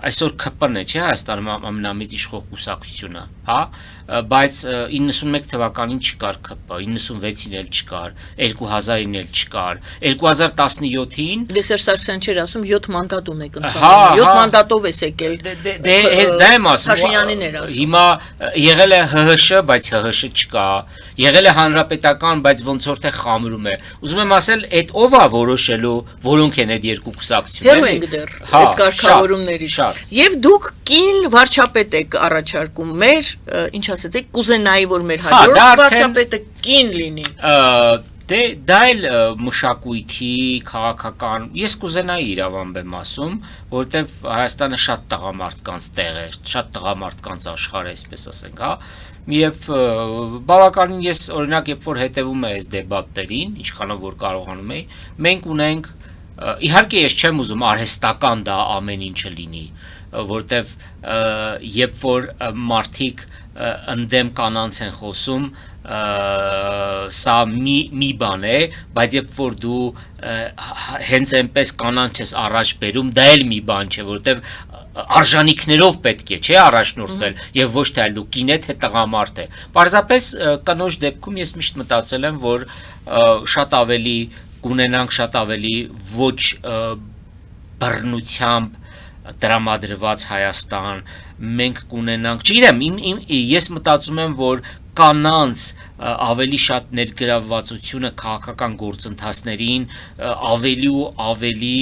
այսօր ԿՊ-ն է, չէ, Հայաստանում ամենամեծ իշխող կուսակցությունը, հա, բայց 91 թվականին չկար ԿՊ, 96-ին էլ չկար, 2000-ին էլ չկար, 2017-ին Դե Սերժ Սարգսյանն չէր ասում 7 մանդատ ունեք ընդհանուր, 7 մանդատով էս եկել։ Դե հենց դա եմ ասում։ Փաշինյանին էր ասում։ Հիմա եղել է ՀՀՇ, բայց ՀՀՇ չկա, եղել է հանրապետական, բայց ոնց որ թե խամրում է։ Ուզում եմ ասել, այդ ով է որոշելու, որոնք են այդ երկու կուսակցությունները։ Հեռու ենք դեռ այդ կարգավորումներից։ Եվ դուք կին վարչապետ եք առաջարկում մեր, ինչ ասեցիք, կուզենայի որ մեր հաջորդ վարչապետը կին լինի։ Դե դա էլ մշակույթի, քաղաքական, ես կուզենայի իրավամբ եմ ասում, որովհետև Հայաստանը շատ տղամարդկանց տեղ է, շատ տղամարդկանց աշխարհ է, այսպես ասենք, հա։ Եվ բավականին ես օրինակ երբ որ հետևում եմ այս դեբատերին, ինչքանով որ կարողանում եի, մենք ունենք իհարկե ես չեմ ուզում արհեստական դա ամեն ինչը լինի, որտեվ երբ որ մարդիկ ընդդեմ կանանց են խոսում, սա մի բան է, բայց երբ որ դու հենց այնպես կանանց ես առաջ բերում, դա էլ մի բան չէ, որտեվ արժանինքներով պետք է, չէ, առաջնորդվել եւ ոչ թե այլ դու կին է թե տղամարդ է։ Պարզապես կնոջ դեպքում ես միշտ մտածել եմ, որ շատ ավելի կունենանք շատ ավելի ոչ բռնությամբ տրամադրված Հայաստան, մենք կունենանք, չգիտեմ, ես մտածում եմ, որ կանանց ավելի շատ ներգրավվածությունը քաղաքական գործընթացներին ավելի ու ավելի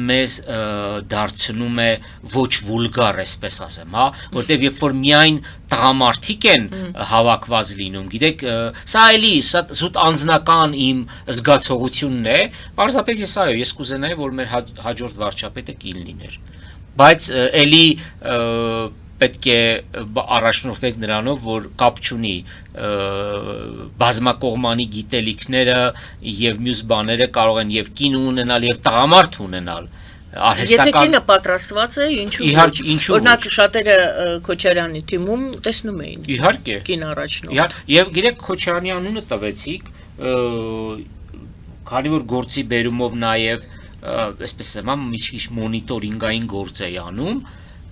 մեզ դարձնում է ոչ վուլգար, այսպես ասեմ, հա, որտեղ երբ որ միայն տղամարդիկ են հավաքված լինում, գիտեք, սա էլի զուտ անձնական իմ զգացողությունն է, պարզապես ես կուզենայի, որ մեր հաջորդ վարչապետը կին լիներ, բայց էլի պետք է առաջնորդվեք նրանով, որ կապ չունի բազմակողմանի գիտելիքները եւ մյուս բաները կարող են եւ կին ունենալ եւ տղամարդ ունենալ Եթե կինը պատրաստված է, ինչու ոչ։ Օրինակ շատերը Քոչարյանի թիմում տեսնում էին։ Իհարկե։ Կին առաջնորդ։ Եվ գիտեք Քոչարյանի անունը տվեցիք, քանի որ գործի բերումով նաեւ այսպես ասեմ, մի մոնիտորինգային գործ է անում,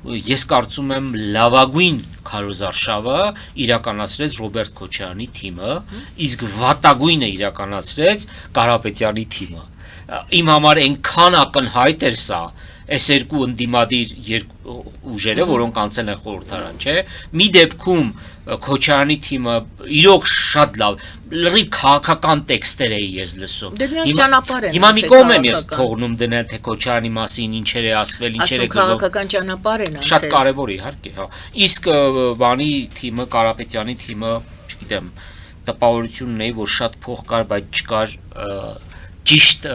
ես կարծում եմ լավագույն քարոզարշավը իրականացրեց Ռոբերտ Քոչարյանի թիմը, իսկ վատագույնը իրականացրեց Կարապետյանի թիմը։ Իմ համար այնքան ակնհայտ էր սա, այս երկու ընդդիմադիր ուժերը, որոնք անցել են խորհրդարան, չէ՞։ Մի դեպքում Քոչարյանի թիմը իրոք շատ լավ, լրիվ քաղաքական տեքստեր էի ես լսում։ Հիմա մի կողմ եմ ես թողնում դնել, թե Քոչարյանի մասին ինչեր է ասվել, ինչեր է գրվում։ Քաղաքական ճանապարհ են անցել։ Շատ կարևոր է, իհարկե, հա։ Իսկ բանի թիմը, Կարապետյանի թիմը, չգիտեմ, տպավորությունն է, որ շատ փող կար, բայց չկար ճիշտ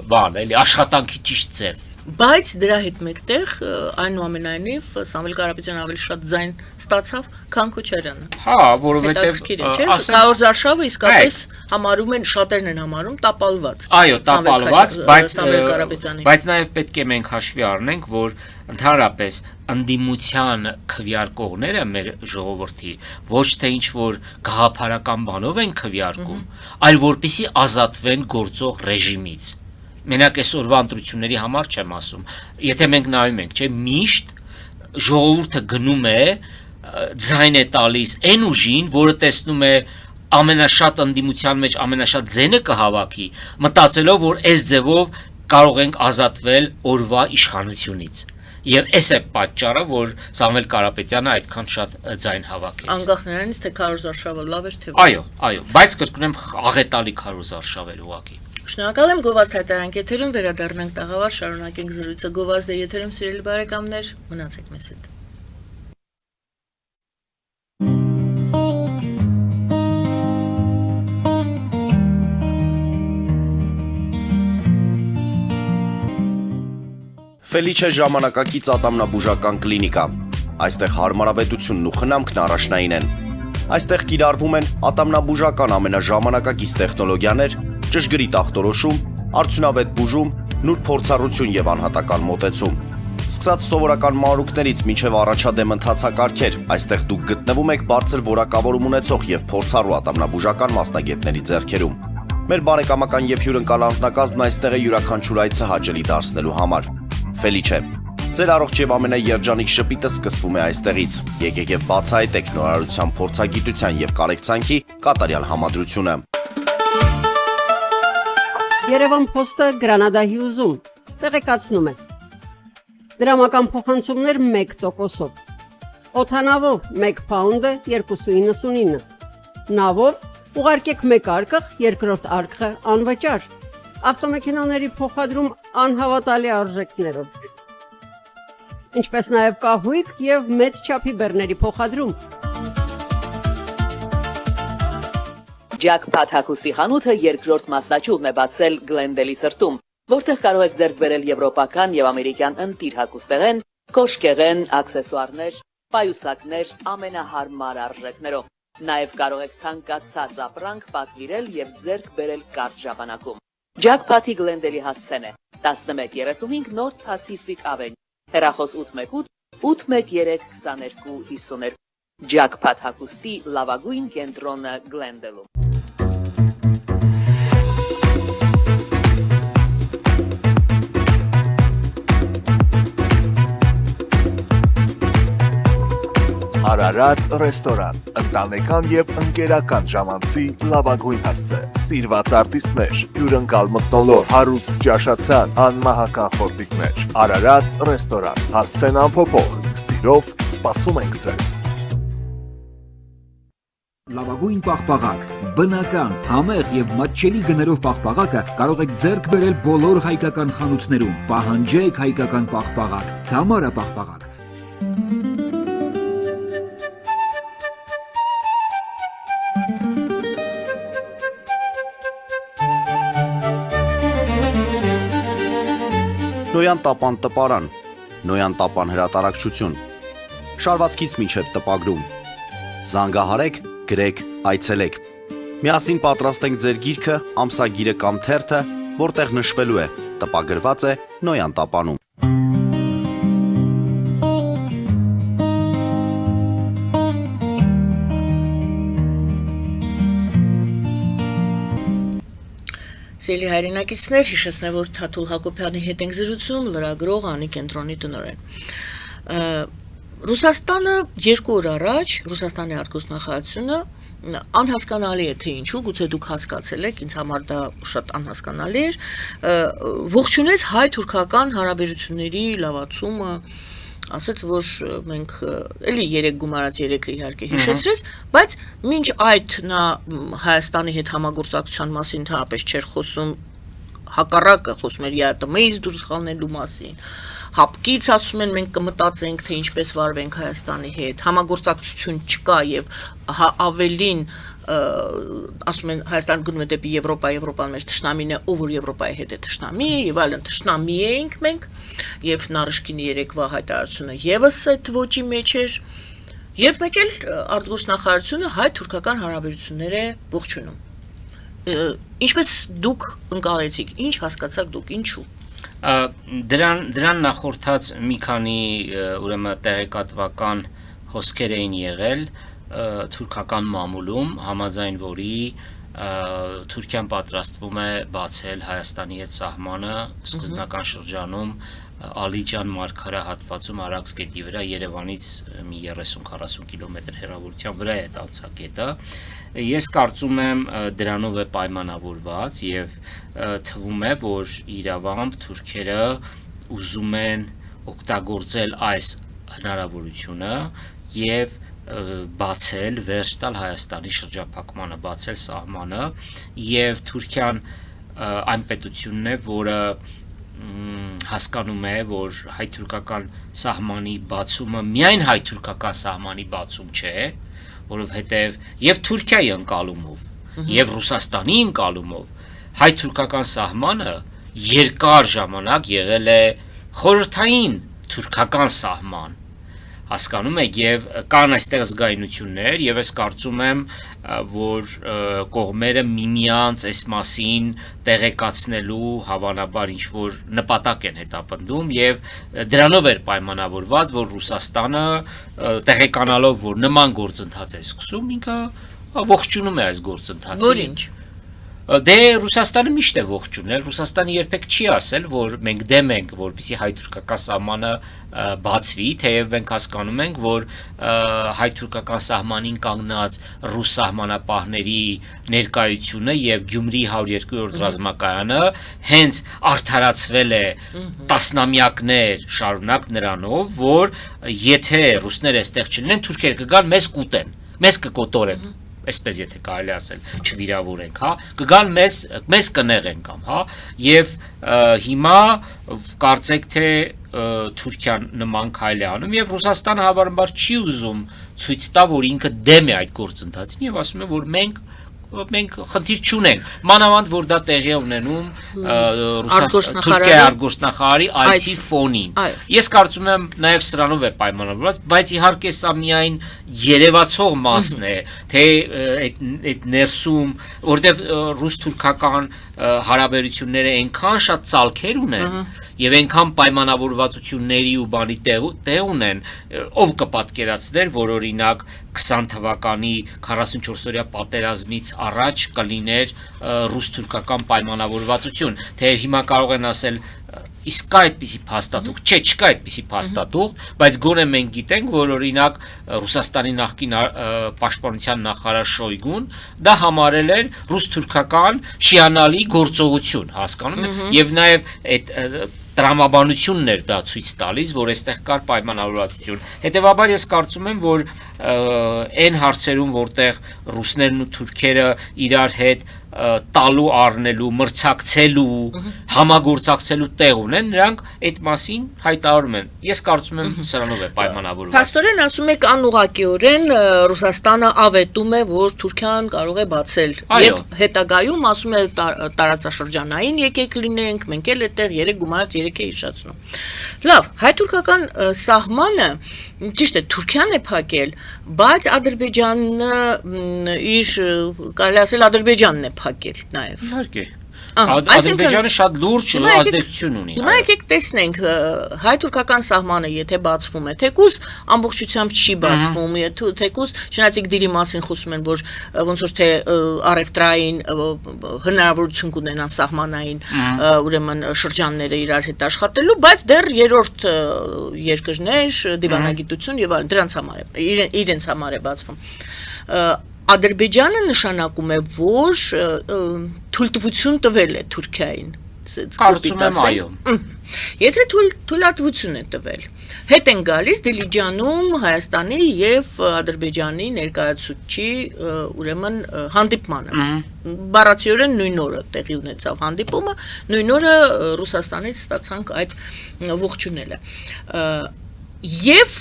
բան, էլի աշխատանքի ճիշտ ձև։ Բայց դրա հետ մեկտեղ այնուամենայնիվ Սամվել Կարապետյանը ավելի շատ ձայն ստացավ, քան Քոչարյանը։ Հա, որովհետև քարոզարշավը իսկապես համարում են, շատերն են համարում տապալված։ Այո, տապալված, բայց նաև պետք է մենք հաշվի առնենք, որ ընդհանրապես ընդդիմության քվեարկողները մեր ժողովրդի ոչ թե ինչ որ գաղափարական բանով են քվեարկում, այլ որպեսզի ազատվեն գործող ռեժիմից։ Մենակ այսօրվա ընտրությունների համար չեմ ասում։ Եթե մենք նայում ենք, չէ, միշտ ժողովուրդը գնում է, ձայն է տալիս այն ուժին, որը տեսնում է ամենաշատ ընդդիմության մեջ ամենաշատ ձենը կհավաքի, մտածելով, որ այս ձևով կարող ենք ազատվել օրվա իշխանությունից։ Եվ այս է պատճառը, որ Սամվել Կարապետյանը այդքան շատ ձայն հավաքեց։ Անկախ նրանից, թե քարոզարշավը լավ էր թե ոչ։ Այո, բայց կրկնեմ, աղետալի քարոզարշավ էր ուղղակի։ Շնորհակալ եմ Գովազդ հայտարարանք եթերում վերադառնանք տաղավար շարունակենք զրույցը Գովազդ է եթերում սիրելի բարեկամներ մնացեք մեզ հետ Ֆելիչե ժամանակակից ատամնաբուժական կլինիկա այստեղ հարմարավետությունն ու խնամքն առաջնային են այստեղ կիրառվում են ատամնաբուժական ամենաժամանակակից տեխնոլոգիաներ ճշգրիտ ախտորոշում, արդյունավետ բուժում, նուրբ փորձառություն եւ անհատական մոտեցում։ Սկսած սովորական մանրուքներից մինչև առաջադեմ ընթացակարգեր, այստեղ դուք գտնվում եք բարձր որակավորում ունեցող եւ փորձառու ատամնաբուժական մասնագետների ձեռքերում։ Մեր բարեկամական եւ հյուրընկալ անձնակազմն այստեղ է յուրաքանչյուր այցը հաճելի դարձնելու համար։ Ֆելիչե, Ձեր առողջ եւ ամենաերջանիկ շպիտը սկսվում է այստեղից։ Եկեք եւ բացահայտեք նորարարության, փորձագիտության եւ կարեկցանքի կատարյալ համադրությունը։ Երևան Փոստը Գրանադայի ուզում տեղեկացնում է։ Դրամական փոխանցումներ 1%-ով։ Օդանավով 1 պաունդը 2.99։ Նավով ուղարկեք 1 արկղ, երկրորդ արկղը անվճար։ Ավտոմեքենաների փոխադրում անհավատալի արժեքներով։ Ինչպես նաև կահույք եւ մեծ չափի բեռների փոխադրում։ Jackpot հագուստի խանութը երկրորդ մասնաճյուղն է բացել Գլենդելի սրտում, որտեղ կարող եք ձեռք բերել եվրոպական եւ ամերիկյան ընտիր հագուստեղեն, կոշկեղեն, աքսեսուարներ, պայուսակներ ամենահարմար արժեքներով։ Նաև կարող եք ցանկացած ապրանք պատվիրել եւ ձեռք բերել կարճ ժամանակում։ Jackpot-ի Գլենդելի հասցեն է 1135 North Pacific Avenue, հեռախոս 818 813 2252։ Jackpot հագուստի լավագույն կենտրոնը Գլենդելում։ Արարատ ռեստորան, ընտանեկան եւ ընկերական ժամանցի լավագույն հասցե, սիրված արտիստներ, հյուրընկալ մթնոլորտ, հարուստ ճաշացան, անմահական խորտիկներ։ Արարատ ռեստորան, հասցեն անփոփոխ, սիրով սպասում ենք ձեզ։ Լավագույն պաղպաղակ, բնական, համեղ եւ մատչելի գներով պաղպաղակը կարող եք ձեռք բերել բոլոր հայկական խանութներում։ Պահանջեք հայկական պաղպաղակ, Թամարա պաղպաղակ։ Նոյան տապան տպարան, Նոյան տապան հրատարակչություն, շարվածքից մինչև տպագրում, զանգահարեք, գրեք, այցելեք, միասին պատրաստենք ձեր գիրքը, ամսագիրը կամ թերթը, որտեղ նշվելու է, տպագրված է Նոյան տապանում։ Սիրելի հայրենակիցներ, հիշեցնեմ, որ Թաթուլ Հակոբյանի հետ ենք զրուցում, լրագրող Անի կենտրոնի տնօրեն։ Ռուսաստանը 2 օր առաջ, Ռուսաստանի արտգործնախարարությունը անհասկանալի է թե ինչու, գուցե դուք հասկացել եք, ինձ համար դա շատ անհասկանալի էր, ողջունեց հայ-թուրքական հարաբերությունների լավացումը, ասաց, որ մենք էլի 3 գումարած 3-ը իհարկե հիշեցրեց, բայց մինչ այդ նա Հայաստանի հետ համագործակցության մասին ընդհանրապես չէր խոսում, հակառակը խոսում էր ԵԱՏՄ-ից դուրս խալնելու մասին, հապկից ասում են մենք կմտածենք, թե ինչպես վարվենք Հայաստանի հետ, համագործակցություն չկա եւ ավելին ասում են Հայաստան գնում է դեպի Եվրոպա, Եվրոպան մեր թշնամին է, ով որ Եվրոպայի հետ է թշնամի է եւ այլն թշնամի էինք մենք եւ Նարիշկինի երեկվա հայտարարությունը եւս այդ ոճի մեջ էր եւ մեկ էլ արտգործնախարարությունը հայ-թուրքական հարաբերություններ է ողջունում։ Ինչպես դուք ընկալեցիք, ինչ հասկացաք դուք, ինչու։ Դրան նախորդած մի քանի ուրեմն տեղեկատվական հոսքեր էին եղել թուրքական մամուլում, համաձայն որի Թուրքիան պատրաստվում է բացել Հայաստանի հետ սահմանը սկզբնական շրջանում Ալիջան մարգարա հատվածում Արաքս գետի վրա Երևանից մի 30-40 կիլոմետր հեռավորության վրա է այդ անցակետը։ Ես կարծում եմ դրանով է պայմանավորված եւ թվում է, որ իրավամբ թուրքերը ուզում են օգտագործել այս հնարավորությունը եւ բացել, վերջ տալ Հայաստանի շրջափակմանը, բացել սահմանը եւ Թուրքիան այն պետությունն է, որը հասկանում է, որ հայ-թուրքական սահմանի բացումը միայն հայ-թուրքական սահմանի բացում չէ, որովհետև եւ Թուրքիայի ընկալումով, եւ Ռուսաստանի ընկալումով հայ-թուրքական սահմանը երկար ժամանակ եղել է խորհրդային թուրքական սահման։ Հասկանում եք եւ կան այստեղ զգայունություններ եւ ես կարծում եմ որ կողմերը միմյանց այս մասին տեղեկացնելու հավանաբար ինչ որ նպատակ են հետապնդում եւ դրանով էր պայմանավորված որ Ռուսաստանը տեղեկանալով որ նման գործընթաց է սկսում ինքը ողջունում է այս գործընթացը։ Որ ինչ Դե Ռուսաստանը միշտ է ողջունել, Ռուսաստանը երբեք չի ասել, որ մենք դեմ ենք, որպեսզի հայ-թուրքական սահմանը բացվի, թեև մենք հասկանում ենք, որ հայ-թուրքական սահմանին կանգնած ռուս սահմանապահների ներկայությունը եւ Գյումրի 102-րդ ռազմակայանը հենց արդարացվել է տասնամյակներ շարունակ նրանով, որ եթե ռուսները այստեղ չլինեն, թուրքերը կգան մեզ կուտեն, մեզ կկոտորեն այսպես եթե կարելի ասել, չվիրավորենք, հա, կգան մեզ կնեղեն կամ, հա, եւ հիմա կարծեք թե Թուրքիան նման քայլ է անում եւ Ռուսաստանը հավանաբար չի ուզում ցույց տա, որ ինքը դեմ է այդ գործընթացին եւ ասում է, որ մենք խնդիր չունենք, մանավանդ որ դա տեղի է ունենում Թուրքիայի արտգործնախարարի այցի ֆոնին։ Ես կարծում եմ նաև սրանով է պայմանավորված, բայց իհարկե սա միայն երևացող մասն է, թե այդ ներսում, որտեղ ռուս-թուրքական հարաբերությունները այնքան շատ ծալքեր ունեն եւ այնքան պայմանավորվածությունների ու բանի տեղ ունեն, ով կպատկերացներ, որ օրինակ 20 թվականի 44-օրյա պատերազմից առաջ կլիներ ռուս-թուրքական պայմանավորվածություն, թեև հիմա կարող են ասել իսկ կա այդպիսի փաստաթուղթ, չկա այդպիսի փաստաթուղթ, բայց գոնե մենք գիտենք, որ օրինակ Ռուսաստանի նախկին պաշտպանության նախարար Շոյգուն դա համարել էր ռուս-թուրքական շիանալի գործողություն, հասկանում եք, եւ նաեւ այդ տրամաբանությունն էր դա ցույց տալիս, որ այստեղ կար պայմանավորվածություն։ Հետևաբար ես կարծում եմ, որ այն հարցերում, որտեղ ռուսներն ու թուրքերը իրար հետ տալու առնելու, մրցակցելու, համագործակցելու տեղ ունեն, նրանք այդ մասին հայտարարում են։ Ես կարծում եմ սրանով է պայմանավորված։ Փաստորեն ասում եք անուղղակիորեն Ռուսաստանը ավետում է, որ Թուրքիան կարող է բացել եւ հետագայում ասում է տարածաշրջանային եկեք լինենք, մենք էլ այդտեղ 3 գումարած 3 է հիշացնում։ Լավ, հայ-թուրքական սահմանը ճիշտ է, Թուրքիան է փակել, բայց Ադրբեջանը իր կարելի ասել Ադրբեջանն է փակել նաև։ Իհարկե։ Ադրբեջանը շատ լուրջ ազդեցություն ունի։ Հիմա եկեք տեսնենք հայ-թուրքական սահմանը եթե բացվում է, թեկուզ ամբողջությամբ չի բացվում, թեկուզ շնացիկ դիրի մասին խոսում են, որ ոնց որ թե առևտրային հնարավորություն կունենան սահմանային ուրեմն շրջանները իրար հետ աշխատելու, բայց դեռ երրորդ երկրներ, դիվանագիտություն եւ այլն դրանց համար է իրենց համար է բացվում։ Ադրբեջանը նշանակում է, որ թույլտվություն տվել է Թուրքիային։ Կարծում եմ այո։ Եթե թույլատվություն է տվել, հետ են գալիս Դիլիջանում Հայաստանի եւ Ադրբեջանի ներկայացուցիչի ուրեմն հանդիպմանը։ Բառացիորեն նույն օրը տեղի ունեցավ հանդիպումը, նույն օրը Ռուսաստանից ստացանք այդ ողջունելը։ Եվ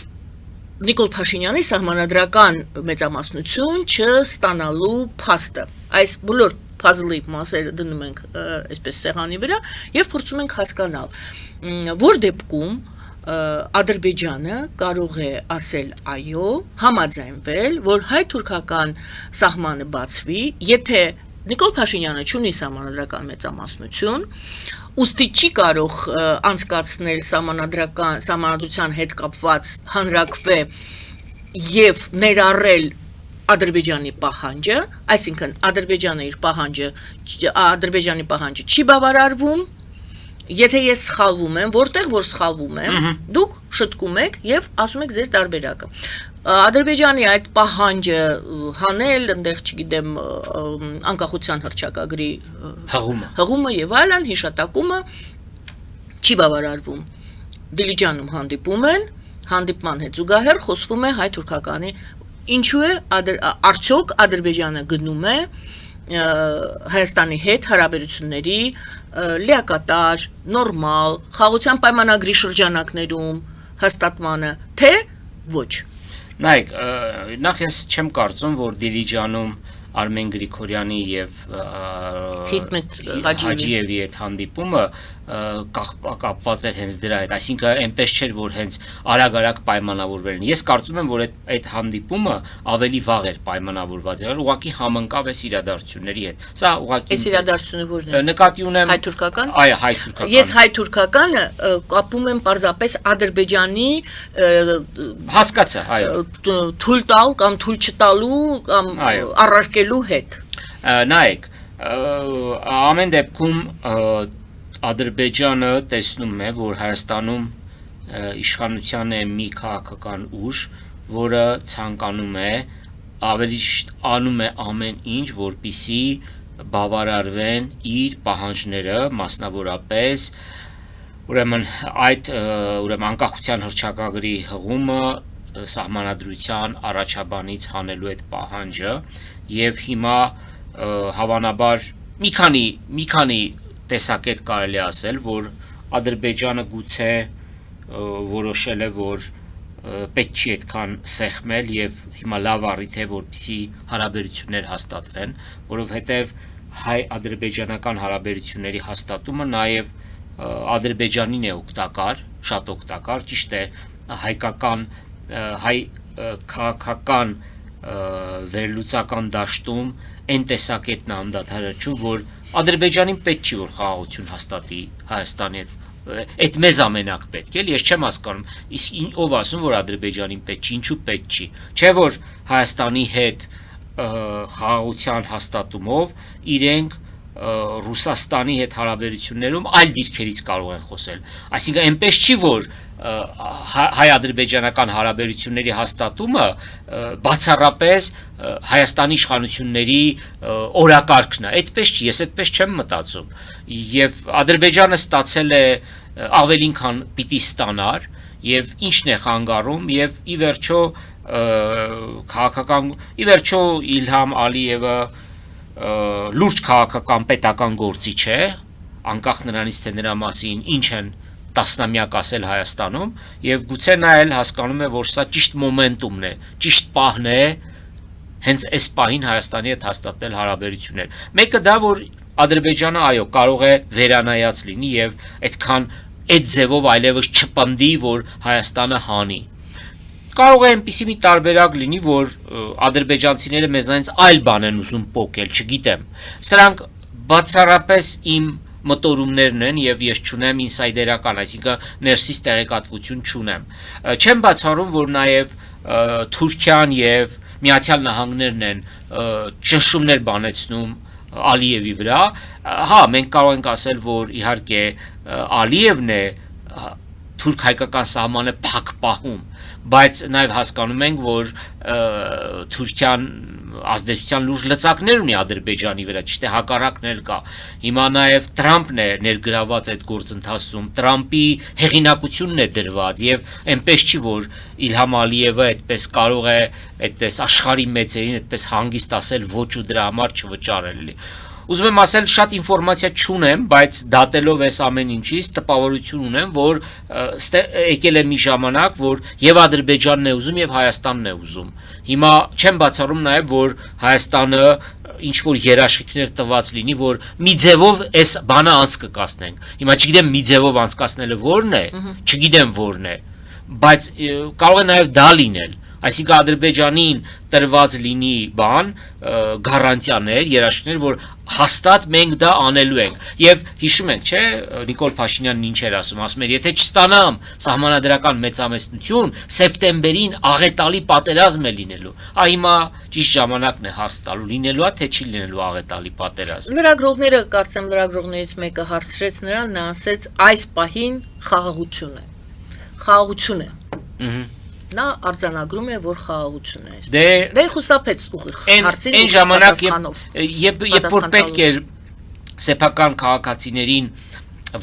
Նիկոլ Փաշինյանի սահմանադրական մեծամասնություն չստանալու փաստը։ Այս բոլոր puzzle-ի մասերը դնում ենք այսպես սեղանի վրա եւ փորձում ենք հասկանալ, որ դեպքում Ադրբեջանը կարող է ասել այո, համաձայնվել, որ հայ-թուրքական սահմանը բացվի, եթե Նիկոլ Փաշինյանը չունի սահմանադրական մեծամասնություն, ուստի չի կարող անցկացնել սահմանադրության հետ կապված հանրաքվե եւ ներառել Ադրբեջանի պահանջը, այսինքն Ադրբեջանի պահանջը չի բավարարվում, եթե ես սխալվում եմ, որտեղ որ սխալվում եմ, դուք շտկում եք եւ ասում եք ձեր տարբերակը։ Ադրբեջանի այդ պահանջը հանել, այնտեղ, չգիտեմ, անկախության հռչակագրի հղումը եւ այլն, հիշատակումը չի բավարարվում։ Դիլիջանում հանդիպում են, հանդիպման հետ զուգահեռ խոսվում է հայ-թուրքականի ինչու է արդյոք Ադրբեջանը գնում է Հայաստանի հետ հարաբերությունների լիակատար, նորմալ, խաղաղության պայմանագրի շրջանակներում հաստատմանը, թե ոչ։ Նայեք, նախ ես չեմ կարծում, որ Դիլիջանում Արմեն Գրիգորյանի եւ Հիկմետ Հաջիևի հետ հանդիպումը կապված էր հենց դրա հետ, այսինքն այնպես չէր, որ հենց արագ-արագ պայմանավորվել են։ Ես կարծում եմ, որ այդ հանդիպումը ավելի վաղ էր պայմանավորված եղել, ուղղակի համընկավ այս իրադարձությունների հետ։ Սա ուղղակի Այս իրադարձությունը ո՞րն է։ Նկատի ունեմ հայ-թուրքական։ Այո, հայ-թուրքական։ Ես հայ-թուրքականը կապում եմ պարզապես Ադրբեջանի հասկացա, այո։ Թույլ տալ կամ թույլ չտալու կամ առարկելու հետ։ Նայեք, Ամեն դեպքում Ադրբեջանը տեսնում է, որ Հայաստանում իշխանության է մի քաղաքական ուժ, որը ցանկանում է ավելի անում է ամեն ինչ, որպեսզի բավարարվեն իր պահանջները, մասնավորապես ուրեմն անկախության հռչակագրի հղումը սահմանադրության առաջաբանից հանելու այդ պահանջը եւ հիմա հավանաբար մի քանի տեսակետ կարելի ասել, որ Ադրբեջանը գուցե որոշել է, որ պետք չի այդքան սեղմել եւ հիմա լավ առիթ է, որպեսզի հարաբերություններ հաստատվեն, որովհետեւ հայ-ադրբեջանական հարաբերությունների հաստատումը նաեւ Ադրբեջանին է օգտակար, շատ օգտակար, ճիշտ է, հայկական հայ քաղաքական վերլուծական դաշտում այն տեսակետն է անդադարեցում, որ Ադրբեջանին պետք չի որ խաղաղություն հաստատի Հայաստանի հետ, այդ մեզ ամենակ պետք է, ես չեմ հասկանում, իսկ ով ասում որ Ադրբեջանին պետք չի, ինչու պետք չի, չէ որ Հայաստանի հետ խաղաղության հաստատումով իրենք Ռուսաստանի հետ հարաբերություններում այլ դիրքերից կարող են խոսել, այսինքն այնպես չի որ հայ-ադրբեջանական հարաբերությունների հաստատումը բացառապես Հայաստանի իշխանությունների օրակարգն է, այդպես չի, ես այդպես չեմ մտածում, եւ Ադրբեջանը ստացել է ավելին քան պիտի ստանար, եւ ինչն է խանգարում, եւ ի վերջո քաղաքական, ի վերջո Իլհամ Ալիևը լուրջ քաղաքական պետական գործիչ է, անկախ նրանից թե նրա մասին ինչ են տասնամյակ ասել Հայաստանում եւ գուցե նա էլ հասկանում է որ սա ճիշտ մոմենտումն է, ճիշտ պահն է հենց այս պահին Հայաստանի հետ հաստատել հարաբերություններ։ Մեկը դա որ Ադրբեջանը այո կարող է վերանայած լինի եւ այդքան այդ ձևով այլևս չպնդի որ Հայաստանը հանի։ Կարող է այնպիսի մի տարբերակ լինի, որ ադրբեջանցիները մեզանից այլ բան են ուզում փոկել, չգիտեմ։ Սրանք բացառապես իմ մտորումներն են եւ ես չունեմ ինսայդերական, այսինքն ներսից տեղեկատվություն չունեմ։ Չեմ բացառում, որ նաեւ Թուրքիան եւ Միացյալ Նահանգներն են ճնշումներ բանեցնում Ալիևի վրա։ Հա, մենք կարող ենք ասել, որ իհարկե Ալիևն է թուրք-հայկական սահմանը փակ պահում, բայց նաև հասկանում ենք, որ Թուրքիան ազդեցության լուրջ լծակներ ունի Ադրբեջանի վրա, ճիշտ է հակառակն էլ կա։ Հիմա նաև Տրամփն է ներգրաված այդ գործընթացում, Տրամփի հեղինակությունն է դրված եւ այնպես չի, որ Իլհամ Ալիևը այդպես կարող է այդպես աշխարհի մեծերին այդպես հանգիստ ասել ոչ ու դրա համար չվճարել։ Ուզում եմ ասել շատ ինֆորմացիա չունեմ, բայց դատելով այս ամեն ինչից տպավորություն ունեմ, որ եկել է մի ժամանակ, որ եւ Ադրբեջանն է ուզում եւ Հայաստանն է ուզում։ Հիմա չեմ բացառում նաեւ, որ Հայաստանը ինչ որ երաշխիքներ տված լինի, որ մի ձևով այս բանը անցկացնենք։ Հիմա չգիտեմ մի ձևով անցկացնելը որն է, չգիտեմ որն է, բայց կարող է նաեւ դա լինել։ Այսինքն Ադրբեջանին տրված լինի բան, գարանտիաներ, երաշխիքներ, որ հաստատ մենք դա անելու ենք։ Եվ հիշում ենք, չէ, Նիկոլ Փաշինյանն ինչ էր ասում էր, եթե չստանամ սահմանադրական մեծամասնություն, սեպտեմբերին աղետալի պատերազմ է լինելու։ Հիմա ճիշտ ժամանակն է հարց տալու, լինելու է թե չի լինելու աղետալի պատերազմ։ Լրագրողները, կարծեմ լրագրողներից մեկը հարցրեց նրան, նա ասեց այս պահին խաղաղություն է։ Խաղաղություն է։ Նա արձանագրում է, որ խաղաղություն է։ Դե խուսափեց ուղիղ հարցին այն ժամանակ երբ որ պետք էր սեփական քաղաքացիներին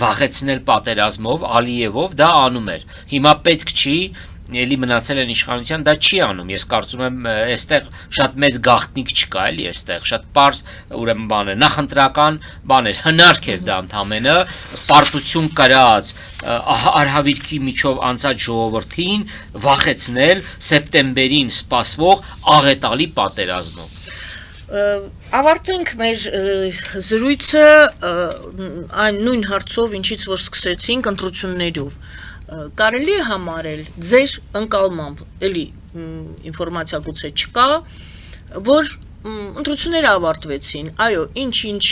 վախեցնել պատերազմով, Ալիևով, դա անում էր։ Հիմա պետք չի, էլի մնացել են իշխանության, դա չի անում։ Ես կարծում եմ, այստեղ շատ մեծ գաղտնիք չկա, էլի այստեղ շատ པարզ, ուրեմն բան է, նախընտրական բան էր, հնարք էր դա ընդամենը, պարտություն կրած արհավիրքի միջով անցած ժողովրդին վախեցնել սեպտեմբերին սպասվող աղետալի պատերազմով։ Ավարտենք մեր զրույցը այն նույն հարցով, ինչից որ սկսեցինք, ընտրություններով։ Կարելի է համարել ձեր ընկալմամբ, էլի ինֆորմացիա գուցե չկա, որ ընտրությունները ավարտվեցին, այո, ինչ-ինչ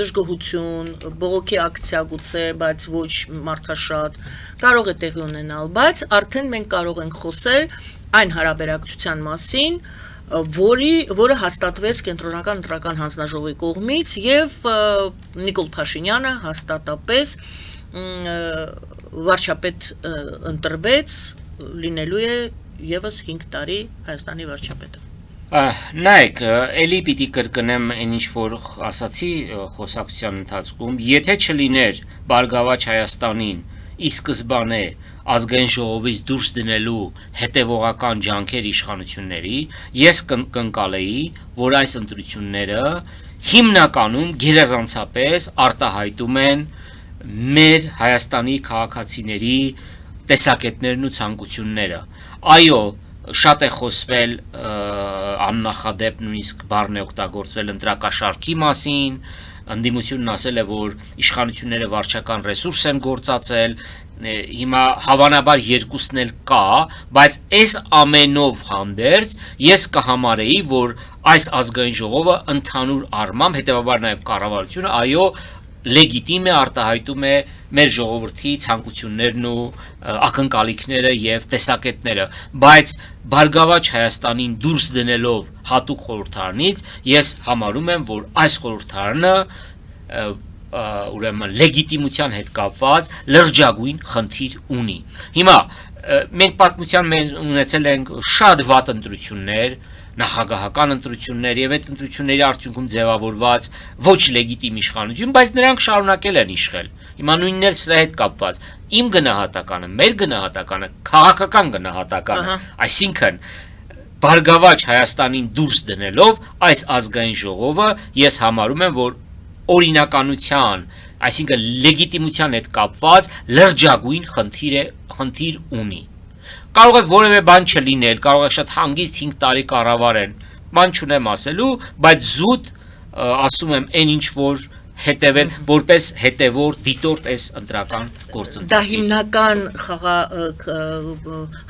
դժգոհություն, բողոքի ակցիա գուցե, բայց ոչ մարդաշատ, կարող է տեղի ունենալ, բայց արդեն մենք կարող ենք խոսել այն հարաբերակցության մասին, որը հաստատվեց կենտրոնական ընտրական հանձնաժողովի կողմից եւ Նիկոլ Փաշինյանը հաստատապես վարչապետ ընտրվեց, լինելու է եւս 5 տարի Հայաստանի վարչապետը։ Նայեք, էլի պիտի կրկնեմ այն ինչ որ ասացի խոսակցության ընթացքում, եթե չլիներ Բարգավաճ Հայաստանին ի սկզբանե ազգային ժողովից դուրս դնելու հետևողական ջանքեր իշխանությունների, ես կընկալեի, որ այս ընտրությունները հիմնականում գերազանցապես արտահայտում են մեր Հայաստանի քաղաքացիների տեսակետներն ու ցանկությունները։ Այո, շատ է խոսվել աննախադեպ նույնիսկ բառն է օգտագործվել ընտրակաշարքի մասին, ընդդիմությունն ասել է, որ իշխանությունները վարչական ռեսուրս են գործածել, հիմա հավանաբար երկուսն էլ կա, բայց այս ամենով հանդերձ ես կհամարեի, որ այս ազգային ժողովը ընդհանուր առմամբ, հետևաբար նաև կառավարությունը, այո, լեգիտիմ է արտահայտում է մեր ժողովրդի ցանկություններն ու ակնկալիքները եւ տեսակետները, բայց Բարգավաճ Հայաստանին դուրս դնելով հատուկ խորհրդարանից, ես համարում եմ, որ այս խորհրդարանը ուրեմն լեգիտիմության հետ կապված լրջագույն խնդիր ունի։ Հիմա մենք պատմության մեջ ունեցել ենք շատ վատ ընտրություններ, նախագահական ընտրություններ եւ այդ ընտրությունների արդյունքում ձևավորված ոչ լեգիտիմ իշխանություն, բայց նրանք շարունակել են իշխել։ Հիմա նույնն էլ սրա հետ կապված։ Իմ գնահատականը, մեր գնահատականը, քաղաքական գնահատականը, այսինքն Բարգավաճ Հայաստանին դուրս դնելով այս ազգային ժողովը ես համարում եմ, որ օրինականության, այսինքն լեգիտիմության հետ կապված լրջագույն խնդիր ունի։ Կարող է որևէ բան չլինել, կարող է շատ հանգիստ 5 տարի կառավարեն, բան չունեմ ասելու, բայց զուտ ասում եմ այն ինչ որ հետևել որպես հետևոր դիտորդ այս ընտրական գործընթացի։ Դա հիմնական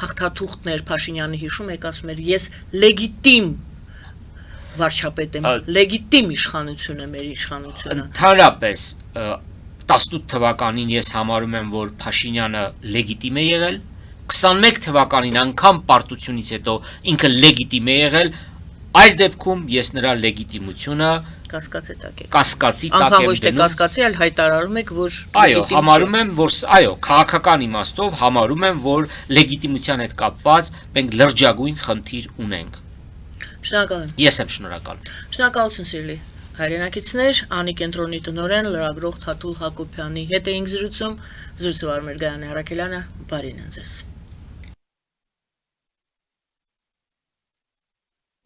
հաղթաթուղթն էր Փաշինյանը հիշում եք, ասում էր ես լեգիտիմ վարչապետ եմ, լեգիտիմ իշխանություն է մեր իշխանությունը։ Ընդհանրապես 18 թվականին ես համարում եմ, որ Փաշինյանը լեգիտիմ է եղել, 21 թվականին անգամ պարտությունից հետո ինքը լեգիտիմ է եղել, այս դեպքում ես նրա լեգիտիմությունը կասկածի տակ եք։ Կասկածի տակ եմ անգամ ոչ թե դնում։ կասկածի, այլ հայտարարում եք, որ Այո, համարում եմ, որ այո, քաղաքական իմաստով համարում եմ, որ լեգիտիմության հետ կապված մենք լրջագույն խնդիր ունենք։ Շնորհակալ եմ։ Ես եմ շնորհակալ։ Շնորհակալություն սիրելի հայրենակիցներ, Անի կենտրոնի տնօրեն լրագրող Թաթուլ Հակոբյանի հետ էինք զրուցում, զրուցում Արմեն Գայանի Հարաքելյանը, բարին ձեզ։